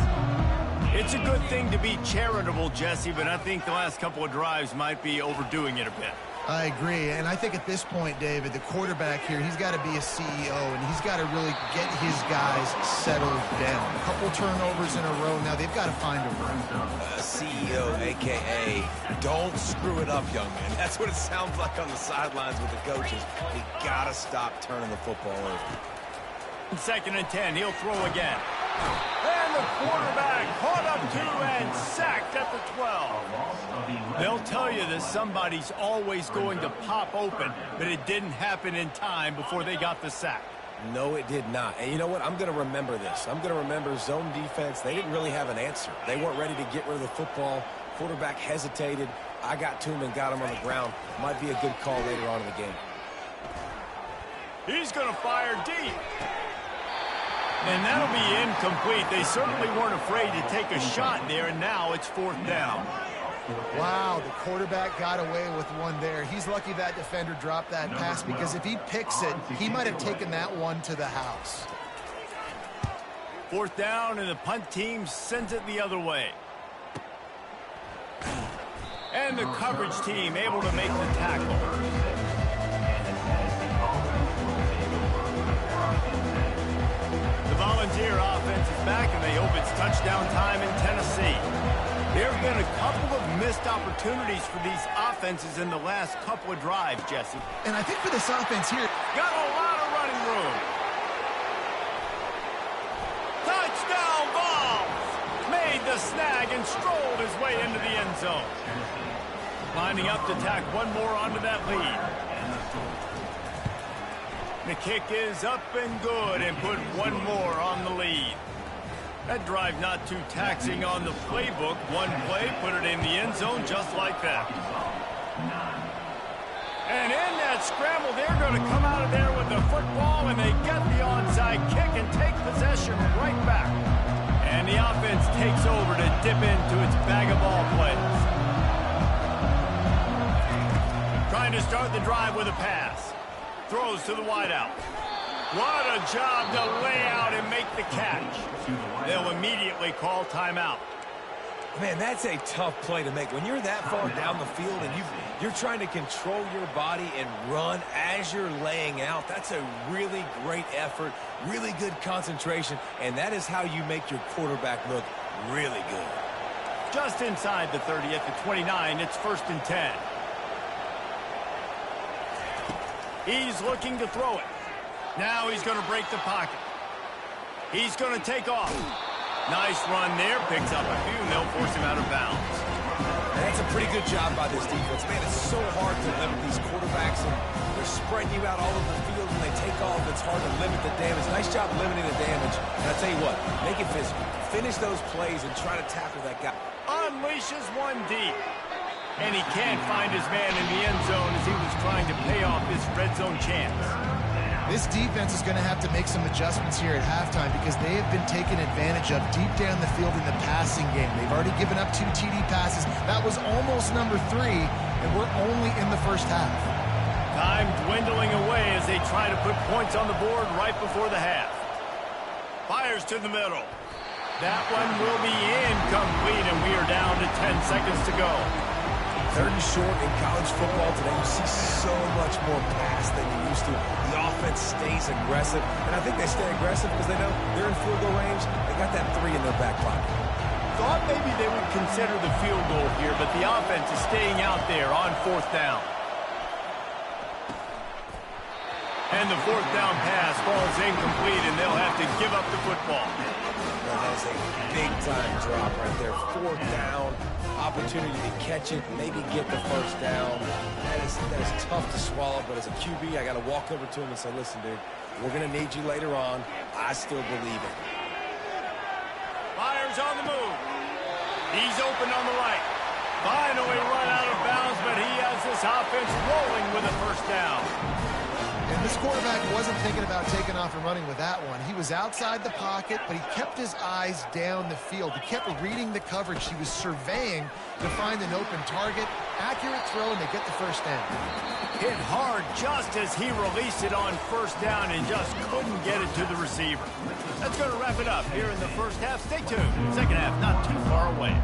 It's a good thing to be charitable, Jesse, but I think the last couple of drives might be overdoing it a bit. I agree, and I think at this point, David, the quarterback here, he's got to be a CEO, and he's got to really get his guys settled down. A couple turnovers in a row now. They've got to find a rhythm. CEO, a.k.a. don't screw it up, young man. That's what it sounds like on the sidelines with the coaches. We got to stop turning the football over. 2nd and 10, he'll throw again. And the quarterback caught up to and sacked at the 12. They'll tell you that somebody's always going to pop open, but it didn't happen in time before they got the sack. No, it did not. And you know what? I'm going to remember this. I'm going to remember zone defense. They didn't really have an answer. They weren't ready to get rid of the football. Quarterback hesitated. I got to him and got him on the ground. Might be a good call later on in the game. He's going to fire deep. And that'll be incomplete. They certainly weren't afraid to take a shot there, and now it's 4th down. Wow, the quarterback got away with one there. He's lucky that defender dropped that pass, because if he picks it, he might have taken that one to the house. 4th down, and the punt team sends it the other way. And the coverage team able to make the tackle. Volunteer offense is back, and they hope it's touchdown time in Tennessee. There have been a couple of missed opportunities for these offenses in the last couple of drives, Jesse. And I think for this offense here, got a lot of running room. Touchdown, Vols! Made the snag and strolled his way into the end zone. Lining up to tack one more onto that lead. The kick is up and good and put one more on the lead. That drive not too taxing on the playbook. One play, put it in the end zone just like that. And in that scramble, they're going to come out of there with the football, and they get the onside kick and take possession right back. And the offense takes over to dip into its bag of ball plays. Trying to start the drive with a pass. Throws to the wideout. What a job to lay out and make the catch. They'll immediately call timeout. Man, that's a tough play to make. When you're that far down the field and you're trying to control your body and run as you're laying out, that's a really great effort, really good concentration, and that is how you make your quarterback look really good. Just inside the 30 at the 29, it's 1st and 10. He's looking to throw it. Now he's going to break the pocket. He's going to take off. Nice run there. Picks up a few, and they'll force him out of bounds. And that's a pretty good job by this defense. Man, it's so hard to limit these quarterbacks, and they're spreading you out all over the field. When they take off, it's hard to limit the damage. Nice job limiting the damage. And I tell you what, make it physical. Finish those plays and try to tackle that guy. Unleashes one deep. And he can't find his man in the end zone as he was trying to pay off this red zone chance. This defense is going to have to make some adjustments here at halftime because they have been taken advantage of deep down the field in the passing game. They've already given up 2 TD passes. That was almost number 3, and we're only in the first half. Time dwindling away as they try to put points on the board right before the half. Fires to the middle. That one will be incomplete, and we are down to 10 seconds to go. 3rd and short in college football today. You see so much more pass than you used to. The offense stays aggressive, and I think they stay aggressive because they know they're in field goal range. They got that 3 in their back pocket. Thought maybe they would consider the field goal here, but the offense is staying out there on 4th down. And the 4th down pass falls incomplete, and they'll have to give up the football. That is a big-time drop right there. 4th down. Opportunity to catch it, maybe get the 1st down. That is tough to swallow, but as a QB, I got to walk over to him and say, listen, dude, we're going to need you later on. I still believe it. Fires on the move. He's open on the right. Finally run out of bounds, but he has this offense rolling with a 1st down. And this quarterback wasn't thinking about taking off and running with that one. He was outside the pocket, but he kept his eyes down the field. He kept reading the coverage. He was surveying to find an open target. Accurate throw, and they get the 1st down. Hit hard just as he released it on 1st down and just couldn't get it to the receiver. That's going to wrap it up here in the 1st half. Stay tuned. 2nd half not too far away.